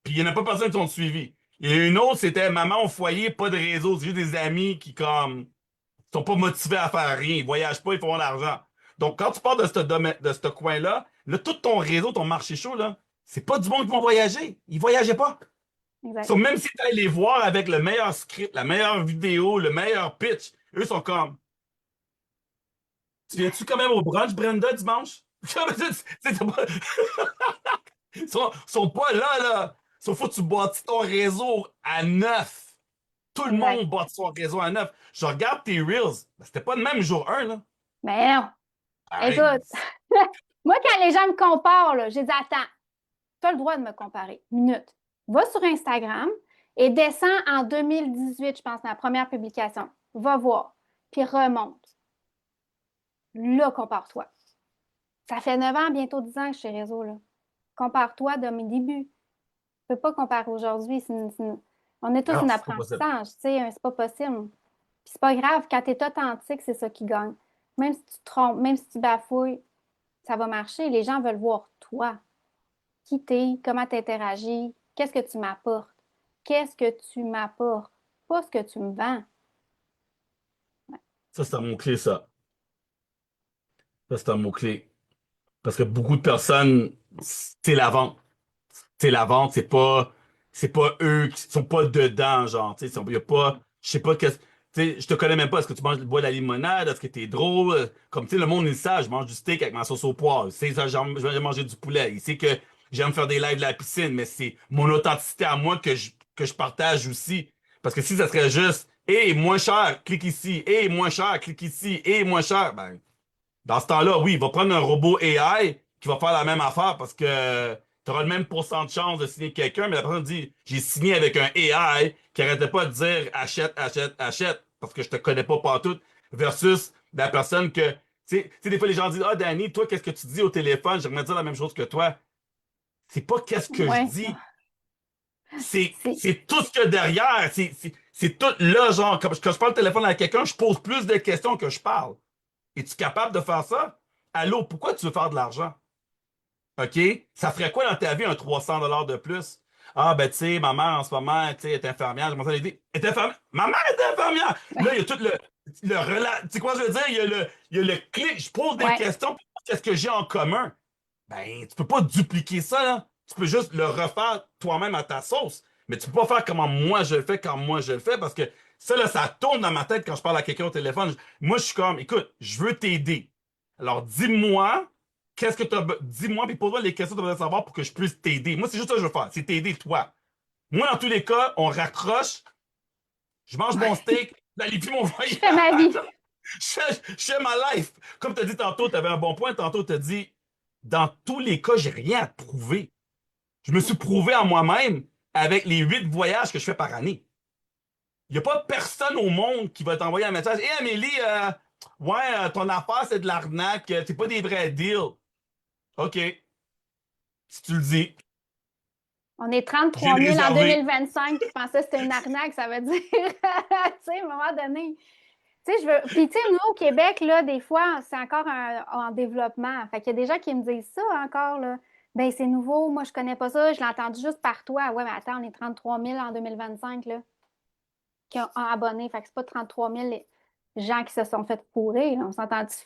Puis il n'y en a pas personne qui t'ont suivi. Il y a une autre, c'était maman au foyer, pas de réseau. C'est juste des amis qui, comme, sont pas motivés à faire rien. Ils voyagent pas, ils font de l'argent. Donc, quand tu pars de ce domaine, de ce coin-là, là, tout ton réseau, ton marché chaud, là, c'est pas du monde qui vont voyager. Ils voyageaient pas. Exact. So, même si tu allais les voir avec le meilleur script, la meilleure vidéo, le meilleur pitch, eux sont comme, tu viens-tu quand même au brunch, Brenda, dimanche? Ils sont pas là, là. Sauf faut que tu bâtis ton réseau à neuf. Tout le Exact. monde bâtit son réseau à neuf. Je regarde tes Reels. Ben, c'était pas le même jour 1, là. Mais non. Arrête. Écoute, moi, quand les gens me comparent, là, j'ai dit, attends, tu as le droit de me comparer. Minute. Va sur Instagram et descends en 2018, je pense, ma première publication. Va voir. Puis remonte. Là, compare-toi. Ça fait 9 ans, bientôt 10 ans que je suis chez Réseau, là. Compare-toi de mes débuts. Tu peux pas comparer aujourd'hui. On est tous Non, en c'est pas possible. apprentissage, tu sais, c'est pas possible. Puis c'est pas grave, quand tu es authentique, c'est ça qui gagne. Même si tu te trompes, même si tu bafouilles, ça va marcher. Les gens veulent voir toi. Qui t'es, comment tu interagis, qu'est-ce que tu m'apportes. Qu'est-ce que tu m'apportes, pas ce que tu me vends. Ça, c'est un mot-clé, ça. Ça, c'est un mot-clé. Parce que beaucoup de personnes, c'est la vente. C'est la vente, c'est pas eux qui sont pas dedans, genre, tu sais, y a pas, je sais pas qu'est-ce, tu sais, je te connais même pas, est-ce que tu bois de la limonade, est-ce que t'es drôle, comme, tu sais, le monde, il sait, je mange du steak avec ma sauce au poivre, c'est ça, je vais manger du poulet, il sait que j'aime faire des lives de la piscine, mais c'est mon authenticité à moi que je partage aussi, parce que si ça serait juste, hé, moins cher, clique ici, hé, moins cher, clique ici, hé, moins cher, ben, dans ce temps-là, oui, il va prendre un robot AI qui va faire la même affaire parce que tu auras le même pourcent de chance de signer quelqu'un, mais la personne dit j'ai signé avec un AI qui arrêtait pas de dire achète, achète, achète parce que je te connais pas partout versus la personne que. Tu sais, des fois les gens disent ah, Danny, toi, qu'est-ce que tu dis au téléphone? J'aimerais dire la même chose que toi. C'est pas qu'est-ce que je Ouais, dis, c'est c'est c'est tout ce que derrière. C'est tout là, genre, quand je parle au téléphone à quelqu'un, je pose plus de questions que je parle. Es-tu capable de faire ça? Allô, pourquoi tu veux faire de l'argent? OK? Ça ferait quoi dans ta vie un 300 $ de plus? Ah, ben, tu sais, ma mère en ce moment, tu sais, est infirmière. Je commence à l'aider. Elle est infirmière? Ma mère est infirmière! Là, il y a tout tu sais quoi je veux dire? Il y a le clic. Je pose des ouais, questions. Qu'est-ce que j'ai en commun? Ben, tu peux pas dupliquer ça, là. Tu peux juste le refaire toi-même à ta sauce. Mais tu peux pas faire comment moi je le fais quand moi je le fais parce que ça, là, ça tourne dans ma tête quand je parle à quelqu'un au téléphone. Moi, je suis comme, écoute, je veux t'aider. Alors, dis-moi, qu'est-ce que tu as. Dis-moi, puis pose-moi les questions que tu as besoin de savoir pour que je puisse t'aider. Moi, c'est juste ça que je veux faire. C'est t'aider, toi. Moi, dans tous les cas, on raccroche, je mange mon steak, n'allez plus mon je voyage. fais ma vie. Je fais ma life. Comme tu as dit tantôt, tu avais un bon point. Tantôt, tu as dit, dans tous les cas, j'ai rien à te prouver. Je me suis prouvé à moi-même avec les 8 voyages que je fais par année. Il n'y a pas personne au monde qui va t'envoyer un message. Hé, Amélie, ouais, ton affaire, c'est de l'arnaque. C'est pas des vrais deals. OK, si tu le dis, On est j'ai 33 le 000 en réservé. 2025 qui pensaient que c'était une arnaque, ça veut dire, tu sais, à un moment donné. Tu sais, je veux. Puis, tu sais, nous, au Québec, là, des fois, c'est encore en développement. Fait qu'il y a des gens qui me disent ça encore, là. Ben, c'est nouveau, moi, je connais pas ça, je l'ai entendu juste par toi. Ouais, mais attends, on est 33 000 en 2025, là, qui ont abonné. Fait que c'est pas 33 000 les gens qui se sont fait fourrer, là, on s'entend-tu?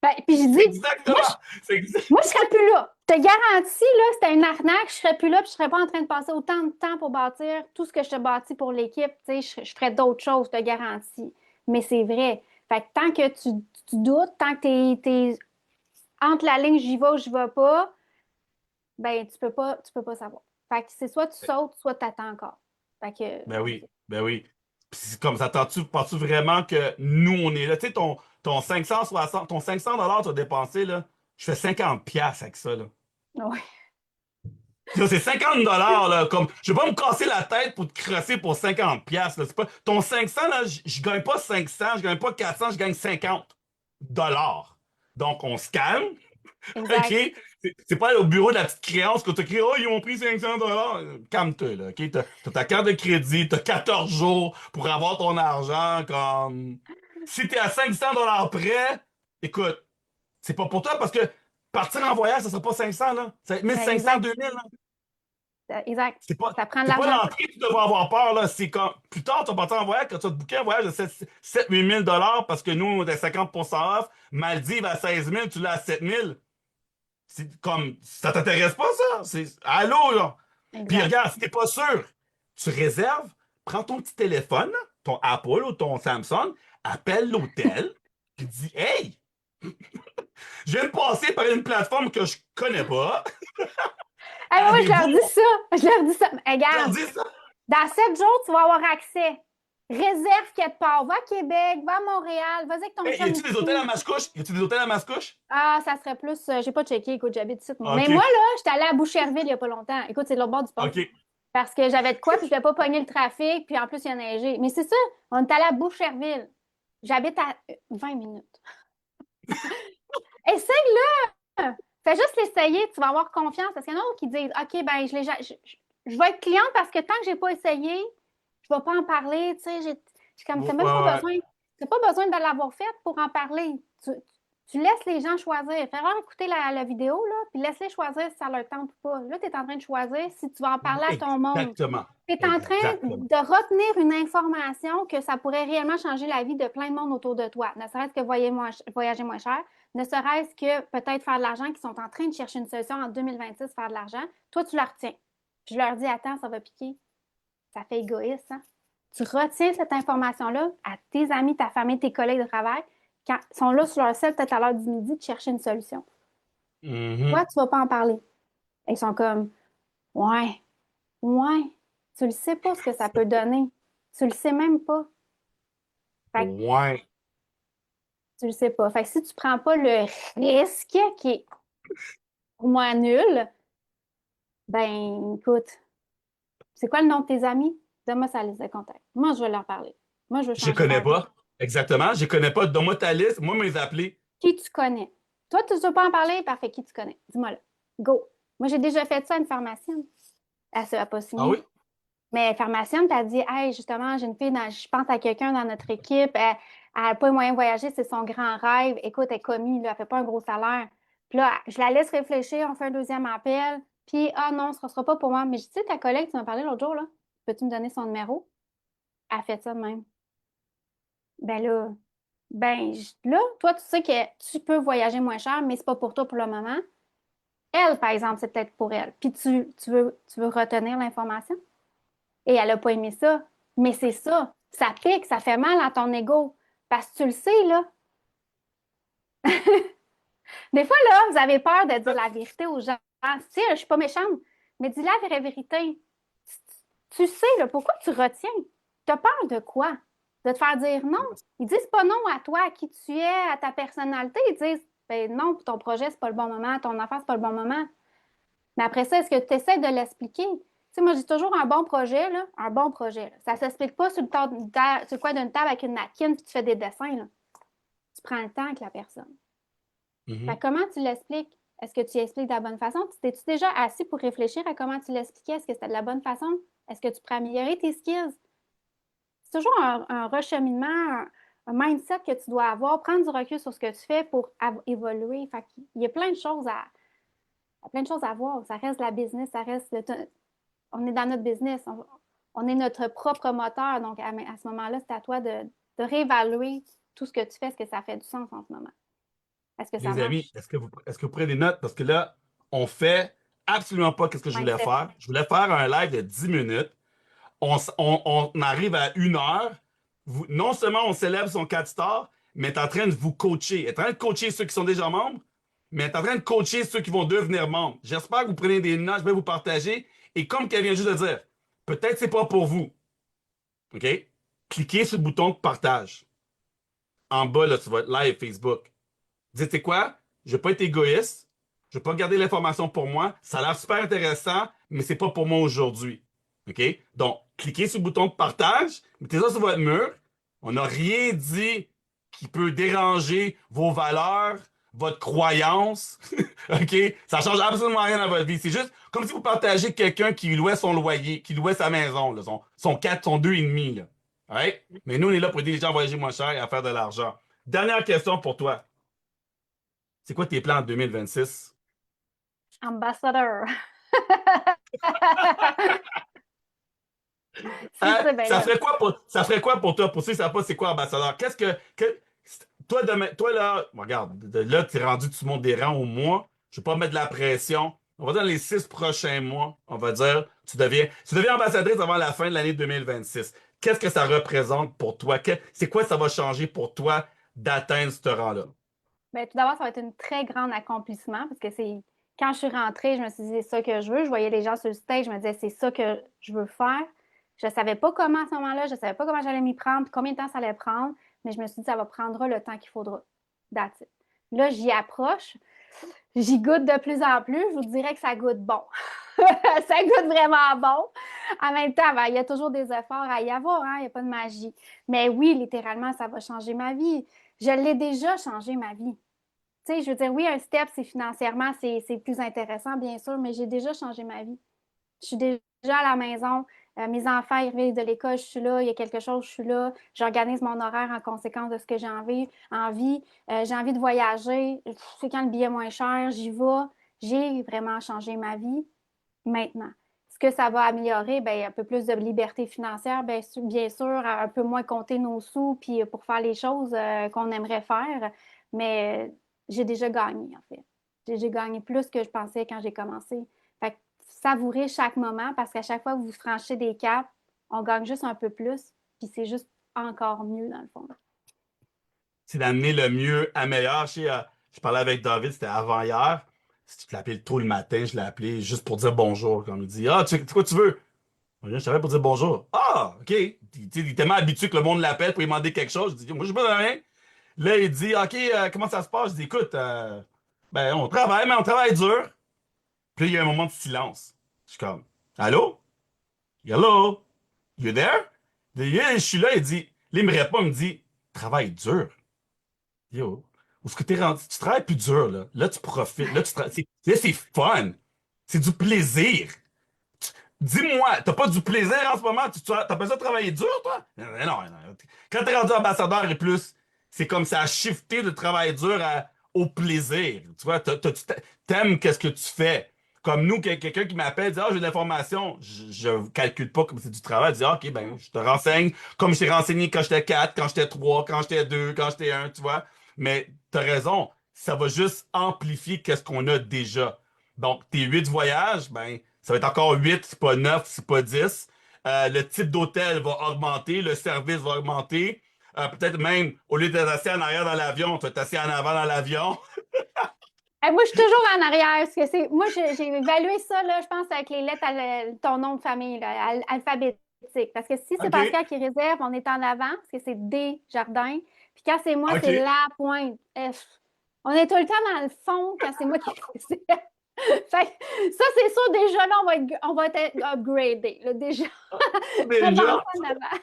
Ben, puis je dis, moi, Exactement. C'est exact. moi, je serais plus là. Je te garantis, là, c'était une arnaque, je serais plus là, puis je serais pas en train de passer autant de temps pour bâtir tout ce que je te bâtis pour l'équipe. Tu sais, je ferais d'autres choses, je te garantis. Mais c'est vrai. Fait que tant que tu doutes, tant que t'es entre la ligne, j'y vais ou j'y vais pas, ben, tu peux pas savoir. Fait que c'est soit tu sautes, soit tu attends encore. Fait que, Ben oui, ben oui. Puis c'est comme ça, penses-tu vraiment que nous, on est là? Tu sais, ton 560, ton 500 $ tu as dépensé, là, je fais 50 piastres avec ça, là. ouais. Là, c'est 50 $ là, comme, je vais pas me casser la tête pour te crosser pour 50 piastres, là. C'est pas, ton 500 là, je gagne pas 500, je gagne pas 400, je gagne 50 $. Donc, on se calme, OK? Exact. C'est pas au bureau de la petite créance que tu cries, oh, ils ont pris 500 $. Calme-toi, là, OK? T'as ta carte de crédit, t'as 14 jours pour avoir ton argent, comme. Si t'es à 500 $ près, écoute, c'est pas pour toi parce que partir en voyage, ça sera pas 500, là. Ça va être 1500, Exact. 2000, là. Exact. Ça prend de C'est pas l'argent. l'entrée que tu devrais avoir peur, là. C'est quand, plus tard, tu vas partir en voyage, quand tu vas te booker un voyage de 7 8 000 parce que nous, on est à 50% off. Maldives à 16 000, tu l'as à 7 000. C'est comme, ça t'intéresse pas, ça? Allô, là. Puis Exact. regarde, si t'es pas sûr, tu réserves, prends ton petit téléphone, ton Apple ou ton Samsung, appelle l'hôtel, puis dis, hey, je viens de passer par une plateforme que je connais pas. Hey, moi, je leur Avez-vous, dis ça. Je leur dis ça. je leur Regarde, dis ça? dans 7 jours, tu vas avoir accès. Réserve quelque part. Va à Québec, va à Montréal, vas-y avec ton Hey, y chum a-tu des hôtels à ici. Mascouche? Y a-tu des hôtels à Mascouche? Ah, ça serait plus. J'ai pas checké, écoute, j'habite ici, moi. Mais moi, OK, là, j'étais allée à Boucherville il y a pas longtemps. Écoute, c'est de l'autre bord du pont. OK. Parce que j'avais de quoi, puis je voulais pas pogner le trafic, puis en plus, il y a neigé. Mais c'est ça, on est allé à Boucherville. J'habite à 20 minutes. Essaye-le! Fais juste l'essayer, tu vas avoir confiance. Parce qu'il y en a d'autres qui disent, OK, ben, je vais être cliente parce que tant que j'ai pas essayé, je vais pas en parler. Tu sais, j'ai comme, Ouais, t'as même pas ouais. besoin, t'as pas besoin de l'avoir faite pour en parler. Tu laisses les gens choisir. Fais-leur écouter la vidéo, là, puis laisse-les choisir si ça leur tente ou pas. Là, tu es en train de choisir si tu vas en parler à ton monde. Exactement. Tu es en train Exactement. de retenir une information que ça pourrait réellement changer la vie de plein de monde autour de toi. Ne serait-ce que voyager moins cher, ne serait-ce que peut-être faire de l'argent, qui sont en train de chercher une solution en 2026, faire de l'argent. Toi, tu la retiens. Puis je leur dis, attends, ça va piquer. Ça fait égoïste, hein? Tu retiens cette information-là à tes amis, ta famille, tes collègues de travail, quand ils sont là sur leur sel, peut-être à l'heure du midi, de chercher une solution. Mhm. Toi, tu ne vas pas en parler. Et ils sont comme, ouais, ouais, tu le sais pas ce que ça peut donner. Tu le sais même pas. Fait que Ouais. tu le sais pas. Fait que si tu prends pas le risque qui est pour moi nul, ben écoute, c'est quoi le nom de tes amis? Donne-moi ça liste de contacts. Moi, je vais leur parler. Moi, je veux Je changer connais leur vie. pas. Exactement. Je connais pas. Donne-moi ta liste. Moi, me les appeler. Qui tu connais? Toi, tu ne veux pas en parler? Parfait. Qui tu connais? Dis-moi là. Go. Moi, j'ai déjà fait ça à une pharmacienne. Elle ne pas Ah signé. oui? Mais pharmacienne, tu as dit, hey, justement, j'ai une fille, je pense à quelqu'un dans notre équipe, elle n'a pas les moyens de voyager, c'est son grand rêve. Écoute, elle est commis, là, elle ne fait pas un gros salaire. Puis là, je la laisse réfléchir, on fait un deuxième appel. Puis, ah non, ce ne sera pas pour moi. Mais je dis, ta collègue, tu m'as parlé l'autre jour, là, peux-tu me donner son numéro? Elle a fait ça de même. Ben là, là, toi, tu sais que tu peux voyager moins cher, mais c'est pas pour toi pour le moment. Elle, par exemple, c'est peut-être pour elle. Puis tu veux retenir l'information? Et elle n'a pas aimé ça. Mais c'est ça. Ça pique, ça fait mal à ton ego. Parce que tu le sais, là. Des fois, là, vous avez peur de dire la vérité aux gens. Tu sais, je suis pas méchante, mais dis la vraie vérité. Tu sais, là, pourquoi tu retiens? Tu as peur de quoi? De te faire dire non. Ils disent pas non à toi, à qui tu es, à ta personnalité. Ils disent ben non, pour ton projet, c'est pas le bon moment, ton affaire, c'est pas le bon moment. Mais après ça, est-ce que tu essaies de l'expliquer? Tu sais, moi, j'ai toujours un bon projet, là, un bon projet. Là. Ça ne s'explique pas sur le coin d'une table avec une napkin puis tu fais des dessins. Là. Tu prends le temps avec la personne. Fait Mhm. que comment tu l'expliques? Est-ce que tu expliques de la bonne façon? T'es-tu déjà assis pour réfléchir à comment tu l'expliquais? Est-ce que c'était de la bonne façon? Est-ce que tu pourrais améliorer tes skills? C'est toujours un recheminement, un mindset que tu dois avoir, prendre du recul sur ce que tu fais pour évoluer. Fait qu'il y a plein de choses à voir. Ça reste la business, ça reste on est dans notre business. On est notre propre moteur. Donc, à ce moment-là, c'est à toi de réévaluer tout ce que tu fais. Est-ce que ça fait du sens en ce moment? Est-ce que ça Les amis, marche? est-ce que vous prenez des notes? Parce que là, on fait absolument pas ce que je voulais Mindset. faire. Je voulais faire un live de 10 minutes. On arrive à 1 heure. Non seulement on célèbre son 4 stars, mais elle est en train de vous coacher. Elle est en train de coacher ceux qui sont déjà membres, mais elle est en train de coacher ceux qui vont devenir membres. J'espère que vous prenez des notes, je vais vous partager. Et comme qu'elle vient juste de dire, peut-être que c'est pas pour vous. OK? Cliquez sur le bouton de partage. En bas, là, sur votre live Facebook. Dites, c'est quoi? Je vais pas être égoïste. Je vais pas garder l'information pour moi. Ça a l'air super intéressant, mais c'est pas pour moi aujourd'hui. OK? Donc, cliquez sur le bouton de partage, mettez ça sur votre mur. On n'a rien dit qui peut déranger vos valeurs, votre croyance. OK? Ça change absolument rien dans votre vie. C'est juste comme si vous partagez quelqu'un qui louait son loyer, qui louait sa maison, là, son 4, son 2,5. Là. Ouais. Mais nous, on est là pour aider les gens à voyager moins cher et à faire de l'argent. Dernière question pour toi. C'est quoi tes plans en 2026? Ambassadeur. C'est Hein? ça, ben là. Ça ferait quoi pour toi? Pour ceux qui ne savent pas c'est quoi ambassadeur? Toi, demain, toi là, regarde, là, tu es rendu, tu montes des rangs au mois. Je ne vais pas mettre de la pression. On va dire dans les 6 prochains mois, on va dire, tu deviens ambassadrice avant la fin de l'année 2026. Qu'est-ce que ça représente pour toi? C'est quoi ça va changer pour toi d'atteindre ce rang-là? Ben, tout d'abord, ça va être un très grand accomplissement parce que c'est quand je suis rentrée, je me suis dit, c'est ça que je veux. Je voyais les gens sur le stage, je me disais, c'est ça que je veux faire. Je ne savais pas comment à ce moment-là, je ne savais pas comment j'allais m'y prendre, puis combien de temps ça allait prendre, mais je me suis dit, ça va prendre le temps qu'il faudra. That's it. Là, j'y approche, j'y goûte de plus en plus. Je vous dirais que ça goûte bon. Ça goûte vraiment bon. En même temps, ben, il y a toujours des efforts à y avoir, hein? Il n'y a pas de magie. Mais oui, littéralement, ça va changer ma vie. Je l'ai déjà changé ma vie. Tu sais, je veux dire, oui, un step, c'est financièrement, c'est plus intéressant, bien sûr, mais j'ai déjà changé ma vie. Je suis déjà à la maison, mes enfants ils reviennent de l'école, je suis là, il y a quelque chose, je suis là, j'organise mon horaire en conséquence de ce que j'ai envie. J'ai envie de voyager, c'est quand le billet est moins cher, j'y vais. J'ai vraiment changé ma vie maintenant. Ce que ça va améliorer, ben, un peu plus de liberté financière, bien sûr, un peu moins compter nos sous puis pour faire les choses qu'on aimerait faire. Mais j'ai déjà gagné, en fait. J'ai déjà gagné plus que je pensais quand j'ai commencé. Fait que savourer chaque moment parce qu'à chaque fois que vous franchissez des caps, on gagne juste un peu plus, puis c'est juste encore mieux dans le fond. C'est d'amener le mieux à meilleur. Je parlais avec David, c'était avant hier. Si tu l'appelles tôt le matin, je l'ai appelé juste pour dire bonjour. Comme il dit, ah, quoi tu veux? Je t'appelle pour dire bonjour. Ah, OK. Il est tellement habitué que le monde l'appelle pour lui demander quelque chose. Je dis, moi, je ne sais pas rien. Là, il dit, OK, comment ça se passe? Je dis, écoute, ben, on travaille, mais on travaille dur. Puis là, il y a un moment de silence. Je suis comme, allô? Hello? You there? Je suis là, il dit, là, il me répond, il me dit, travaille dur. Yo, où est-ce que t'es rendu? Tu travailles plus dur, là. Là, tu profites. Là, c'est fun. C'est du plaisir. Dis-moi, t'as pas du plaisir en ce moment? T'as pas ça travailler dur, toi? Non, non. Quand t'es rendu ambassadeur et plus, c'est comme ça a shifté de travail dur au plaisir. Tu vois, t'aimes qu'est-ce que tu fais. Comme nous, quelqu'un qui m'appelle, dit, ah, j'ai de l'information. Je calcule pas comme c'est du travail. Je dis, ah, OK, ben, je te renseigne comme je t'ai renseigné quand j'étais 4, quand j'étais 3, quand j'étais 2, quand j'étais un, tu vois. Mais t'as raison, ça va juste amplifier qu'est-ce qu'on a déjà. Donc, tes 8 voyages, ben, ça va être encore 8, c'est pas 9, c'est pas 10. Le type d'hôtel va augmenter, le service va augmenter. Peut-être même, au lieu d'être assis en arrière dans l'avion, tu vas être assis en avant dans l'avion. Moi, je suis toujours en arrière. Parce que moi, j'ai évalué ça, là, je pense, avec les lettres, ton nom de famille, là, alphabétique. Parce que si c'est OK, Pascal qui réserve, on est en avant, parce que c'est D, Jardin. Puis quand c'est moi, c'est OK. la pointe, F. On est tout le temps dans le fond quand c'est moi qui réserve. Fait que ça, c'est sûr, déjà là, on va être upgradé. Là, déjà, on va Déjà. en avant.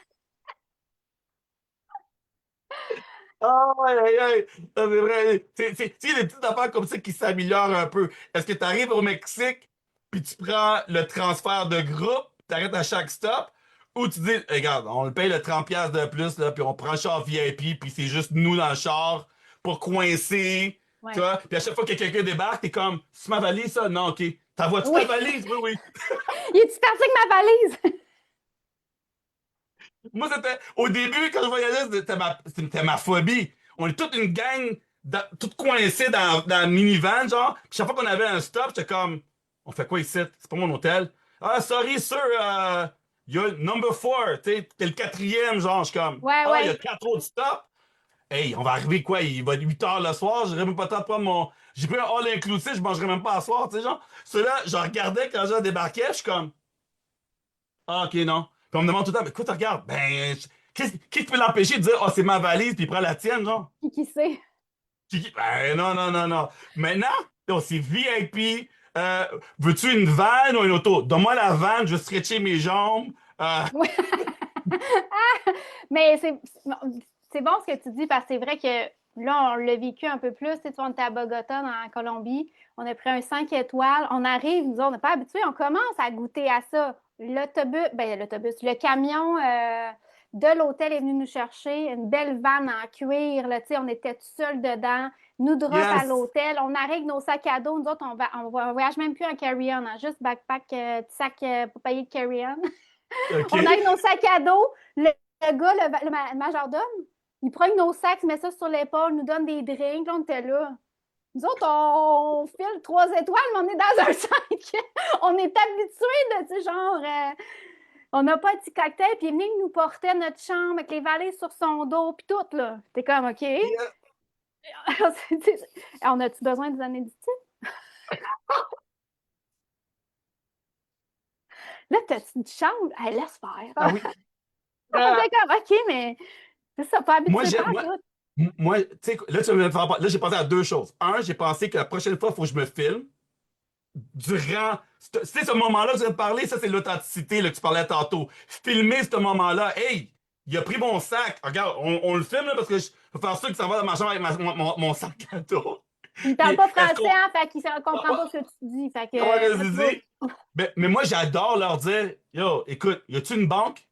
Ah, ouais, ouais, ouais. Ça, c'est vrai. Il y a des petites affaires comme ça qui s'améliorent un peu. Est-ce que tu arrives au Mexique, puis tu prends le transfert de groupe, tu arrêtes à chaque stop, ou tu dis, regarde, on le paye le 30$ de plus, là, puis on prend le char VIP, puis c'est juste nous dans le char pour coincer, tu Ouais. vois? Puis à chaque fois que quelqu'un débarque, t'es comme, c'est ma valise, ça? Non, OK. T'envoies-tu ta Oui. valise? Oui, oui. Il est-tu parti avec ma valise? Moi, au début, quand je voyageais, c'était ma phobie. On est toute une gang, toute coincée dans le minivan, genre. Puis chaque fois qu'on avait un stop, j'étais comme, on fait quoi ici? C'est pas mon hôtel. Ah, sorry, sir, il y a number 4, t'es le quatrième, genre. Je suis comme, Ouais, ah, il y a ouais. 4 autres stops. Hey, on va arriver quoi? Il va être 8 heures le soir, j'aurais même pas le temps de prendre mon. J'ai pris un all inclusive, je mangerai même pas à soir, tu sais, genre. Ceux-là, je regardais quand je débarquais, je suis comme, ah, ok, non. Puis on me demande tout le temps, mais quoi tu regardes? Ben, qui peut l'empêcher de dire, oh, c'est ma valise, puis il prend la tienne, genre? Qui sait? Ben, non, non, non, non. Maintenant, oh, c'est VIP. Veux-tu une vanne ou une auto? Donne-moi la vanne, je vais stretcher mes jambes. Oui. Mais c'est bon ce que tu dis parce que c'est vrai que là, on l'a vécu un peu plus. Tu sais, on était à Bogota, en Colombie. On a pris un 5 étoiles. On arrive, nous, on n'est pas habitués. On commence à goûter à ça. L'autobus, le camion de l'hôtel est venu nous chercher, une belle vanne en cuir, là, tu sais, on était tout seuls dedans, nous drop à Yes! l'hôtel, on arrive nos sacs à dos, nous autres, on voyage même plus en carry-on, hein, juste backpack, petit sac pour payer le carry-on. OK. On arrive nos sacs à dos, le gars, le majordome, il prend nos sacs, met ça sur l'épaule, nous donne des drinks, là, on était là. Nous autres, on file 3 étoiles, mais on est dans un 5. On est habitués de, tu sais, genre, on n'a pas de petit cocktail, puis il est venu nous porter notre chambre avec les valets sur son dos, puis tout, là. T'es comme, OK. Yeah. On a-tu besoin de donner du titre? Là, t'as-tu une chambre? Hey, laisse faire. Ah oui. On était comme, OK, mais c'est ça, pas Moi, habitué, pas tout. tu sais, là, là, j'ai pensé à deux choses. Un, j'ai pensé que la prochaine fois, il faut que je me filme. Durant, tu sais, ce moment-là que je viens de parler, ça, c'est l'authenticité là, que tu parlais tantôt. Filmer ce moment-là. Hey, il a pris mon sac. Regarde, on le filme là, parce que je veux faire sûr que ça va dans ma chambre avec mon sac à dos. Il parle Puis, pas est-ce français, qu'on. hein, fait qu'il ne comprend pas ce que tu dis. Fait Comment que, je dis? Mais moi, j'adore leur dire, yo, écoute, y a-tu une banque?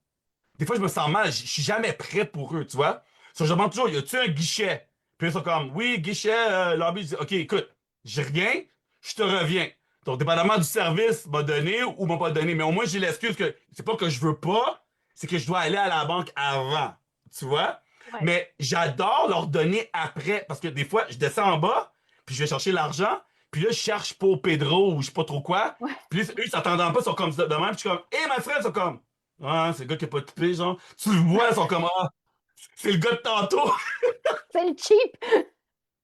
Des fois, je me sens mal. Je suis jamais prêt pour eux, tu vois. So, je demande toujours, y a-tu un guichet? Puis ils sont comme, oui, guichet, lobby. Je dis, OK, écoute, j'ai rien, je te reviens. Donc, dépendamment du service, m'a donné ou m'a pas donné. Mais au moins, j'ai l'excuse que c'est pas que je veux pas, c'est que je dois aller à la banque avant. Tu vois? ouais. Mais j'adore leur donner après. Parce que des fois, je descends en bas, puis je vais chercher l'argent, puis là, je cherche pour Pedro ou je sais pas trop quoi. Ouais. Puis là, eux, ils s'attendent pas, ils sont comme ça de même. Puis je suis comme, hé, ma frère, ils sont comme, ah, c'est le gars qui a pas de genre. Tu le vois, ils sont comme, ah, c'est le gars de tantôt. C'est le cheap.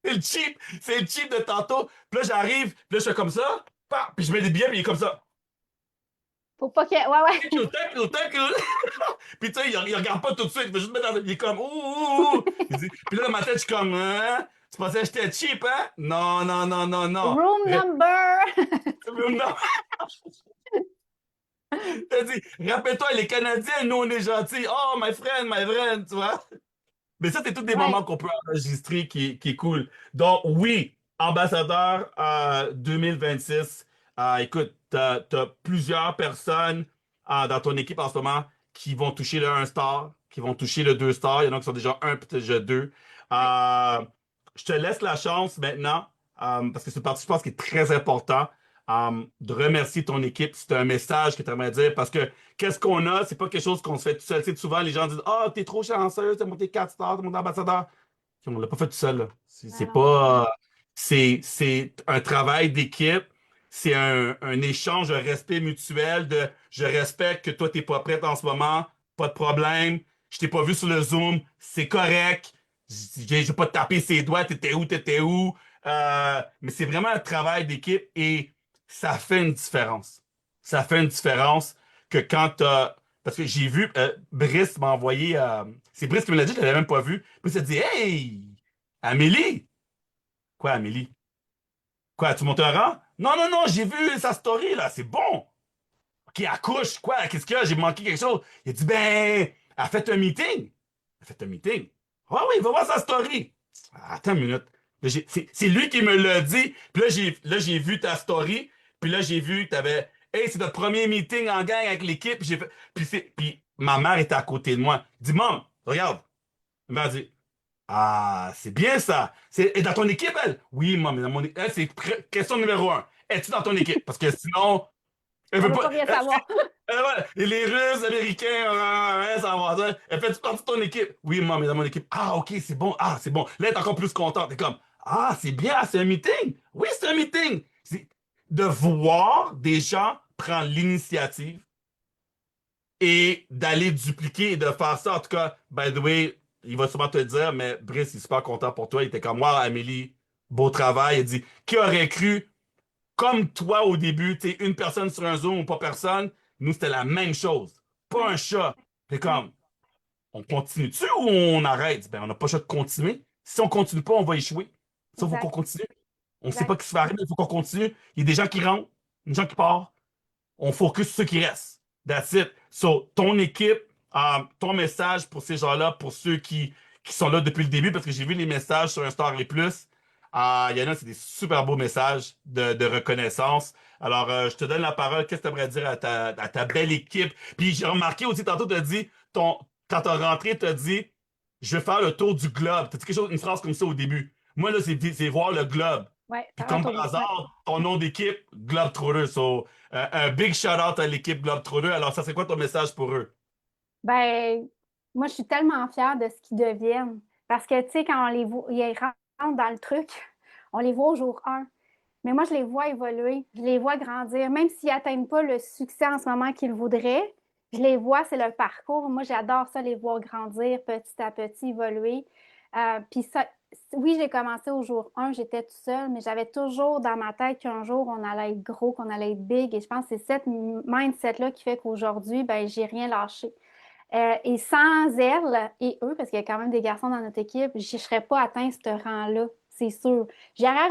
C'est le cheap. C'est le cheap de tantôt. Puis là, j'arrive, puis là, je fais comme ça. Puis je mets des billets, puis il est comme ça. Faut pas que. Ouais, Thank ouais. you, thank you, thank you. Puis tu sais, il regarde pas tout de suite. Il veut juste mettre dans. Il est comme, ouh, ouh, ouh. Puis là, dans ma tête, je suis comme, hein? Tu pensais que j'étais cheap, hein? Non, non, non, non, non. Room number. Non. T'as dit, rappelle-toi, les Canadiens, nous, on est gentils. Oh, my friend, tu vois? Mais ça, c'est tous des Ouais. moments qu'on peut enregistrer qui est cool. Donc, oui, ambassadeur 2026. Écoute, t'as plusieurs personnes dans ton équipe en ce moment qui vont toucher le 1 star, qui vont toucher le 2 stars. Il y en a qui sont déjà 1, peut-être déjà 2. Ouais. Je te laisse la chance maintenant, parce que c'est une partie, je pense, qui est très important, de remercier ton équipe. C'est un message que tu aimerais dire, parce que qu'est-ce qu'on a? C'est pas quelque chose qu'on se fait tout seul. Tu sais, souvent, les gens disent, ah, t'es trop chanceux, t'as monté 4 stars, t'as monté ambassadeur. On l'a pas fait tout seul, là. Ah C'est non. pas. C'est un travail d'équipe. C'est un échange, un respect mutuel de je respecte que toi, t'es pas prête en ce moment, pas de problème. Je t'ai pas vu sur le Zoom, c'est correct. Je vais pas te taper ses doigts, t'étais où, t'étais où. Mais c'est vraiment un travail d'équipe et ça fait une différence. Ça fait une différence que quand t'as. Parce que j'ai vu, Brice m'a envoyé. C'est Brice qui me l'a dit, je l'avais même pas vu. Brice a dit, hey, Amélie! Quoi, Amélie? Quoi, tu montes un rang? Non, non, non, j'ai vu sa story, là, c'est bon. OK, accouche, quoi, qu'est-ce qu'il y a? J'ai manqué quelque chose. Il a dit, ben, elle a fait un meeting. Elle a fait un meeting. Ah oui, va voir sa story. Attends une minute. C'est lui qui me l'a dit. Puis là, j'ai vu ta story. Puis là, j'ai vu que t'avais, hey, c'est notre premier meeting en gang avec l'équipe. Puis ma mère était à côté de moi. Elle dit, Maman, regarde. Elle m'a dit, ah, c'est bien ça. Et dans ton équipe, elle? Oui, maman, mais dans mon équipe. Elle, c'est question numéro un. Es-tu dans ton équipe? Parce que sinon, elle On veut veut pas pas. rien savoir. Ouais, et les Russes, Américains, ça va ça. Elle fait partie de ton équipe? Oui, maman, mais dans mon équipe. Ah, ok, c'est bon. Ah, c'est bon. Là, elle est encore plus contente. T'es comme, ah, c'est bien, c'est un meeting. Oui, c'est un meeting. De voir des gens prendre l'initiative et d'aller dupliquer et de faire ça. En tout cas, by the way, il va sûrement te le dire, mais Brice, il est super content pour toi. Il était comme moi, Amélie, beau travail. Il dit, qui aurait cru, comme toi au début, tu sais, une personne sur un Zoom ou pas personne, nous, c'était la même chose. Pas Ouais. un chat. C'est Ouais. comme, on continue-tu ou on arrête? Ben, on n'a pas le choix de continuer. Si on continue pas, on va échouer. Ça, il faut qu'on Exact. continue. On ne sait pas Exact. ce qui va arriver, il faut qu'on continue. Il y a des gens qui rentrent, des gens qui partent, on focus sur ceux qui restent. That's it. So, ton équipe, ton message pour ces gens-là, pour ceux qui sont là depuis le début, parce que j'ai vu les messages sur Instar et Plus. Il y en a, c'est des super beaux messages de reconnaissance. Alors, je te donne la parole. Qu'est-ce que tu aimerais dire à ta belle équipe? Puis j'ai remarqué aussi, tantôt, tu as dit quand t'as rentré, t'as dit, je vais faire le tour du globe. T'as dit quelque chose, une phrase comme ça au début. Moi, là, c'est voir le globe. Ouais, Puis faire un comme tour par du ouais. hasard, ton nom d'équipe, Globetrotter. So, un big shout-out à l'équipe Globetrotter. Alors, ça serait quoi ton message pour eux? Ben, moi, je suis tellement fière de ce qu'ils deviennent. Parce que, tu sais, quand on les voit, ils rentrent dans le truc, on les voit au jour 1. Mais moi, je les vois évoluer, je les vois grandir. Même s'ils n'atteignent pas le succès en ce moment qu'ils voudraient, je les vois, c'est leur parcours. Moi, j'adore ça, les voir grandir petit à petit, évoluer. Puis ça, oui, j'ai commencé au jour 1, j'étais toute seule, mais j'avais toujours dans ma tête qu'un jour, on allait être gros, qu'on allait être big. Et je pense que c'est cette mindset-là qui fait qu'aujourd'hui, ben, j'ai rien lâché. Et sans elle et eux, parce qu'il y a quand même des garçons dans notre équipe, je ne serais pas atteint ce rang-là, c'est sûr. J'aurais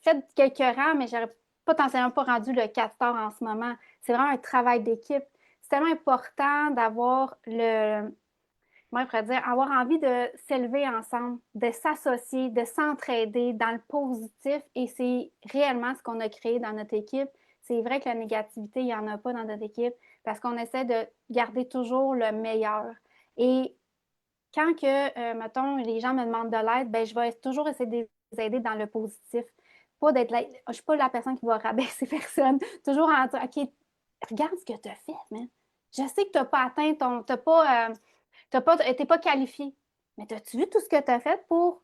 fait quelques rangs, mais j'aurais potentiellement pas rendu le 4 stars en ce moment. C'est vraiment un travail d'équipe. C'est tellement important d'avoir moi, je pourrais dire, avoir envie de s'élever ensemble, de s'associer, de s'entraider dans le positif. Et c'est réellement ce qu'on a créé dans notre équipe. C'est vrai que la négativité, il n'y en a pas dans notre équipe parce qu'on essaie de garder toujours le meilleur. Et quand mettons, les gens me demandent de l'aide, ben, je vais toujours essayer de les aider dans le positif. Pas d'être là, je suis pas la personne qui va rabaisser personne. Toujours en disant, OK, regarde ce que tu as fait, man. Je sais que tu n'as pas atteint t'es pas qualifié. Mais as-tu vu tout ce que tu as fait pour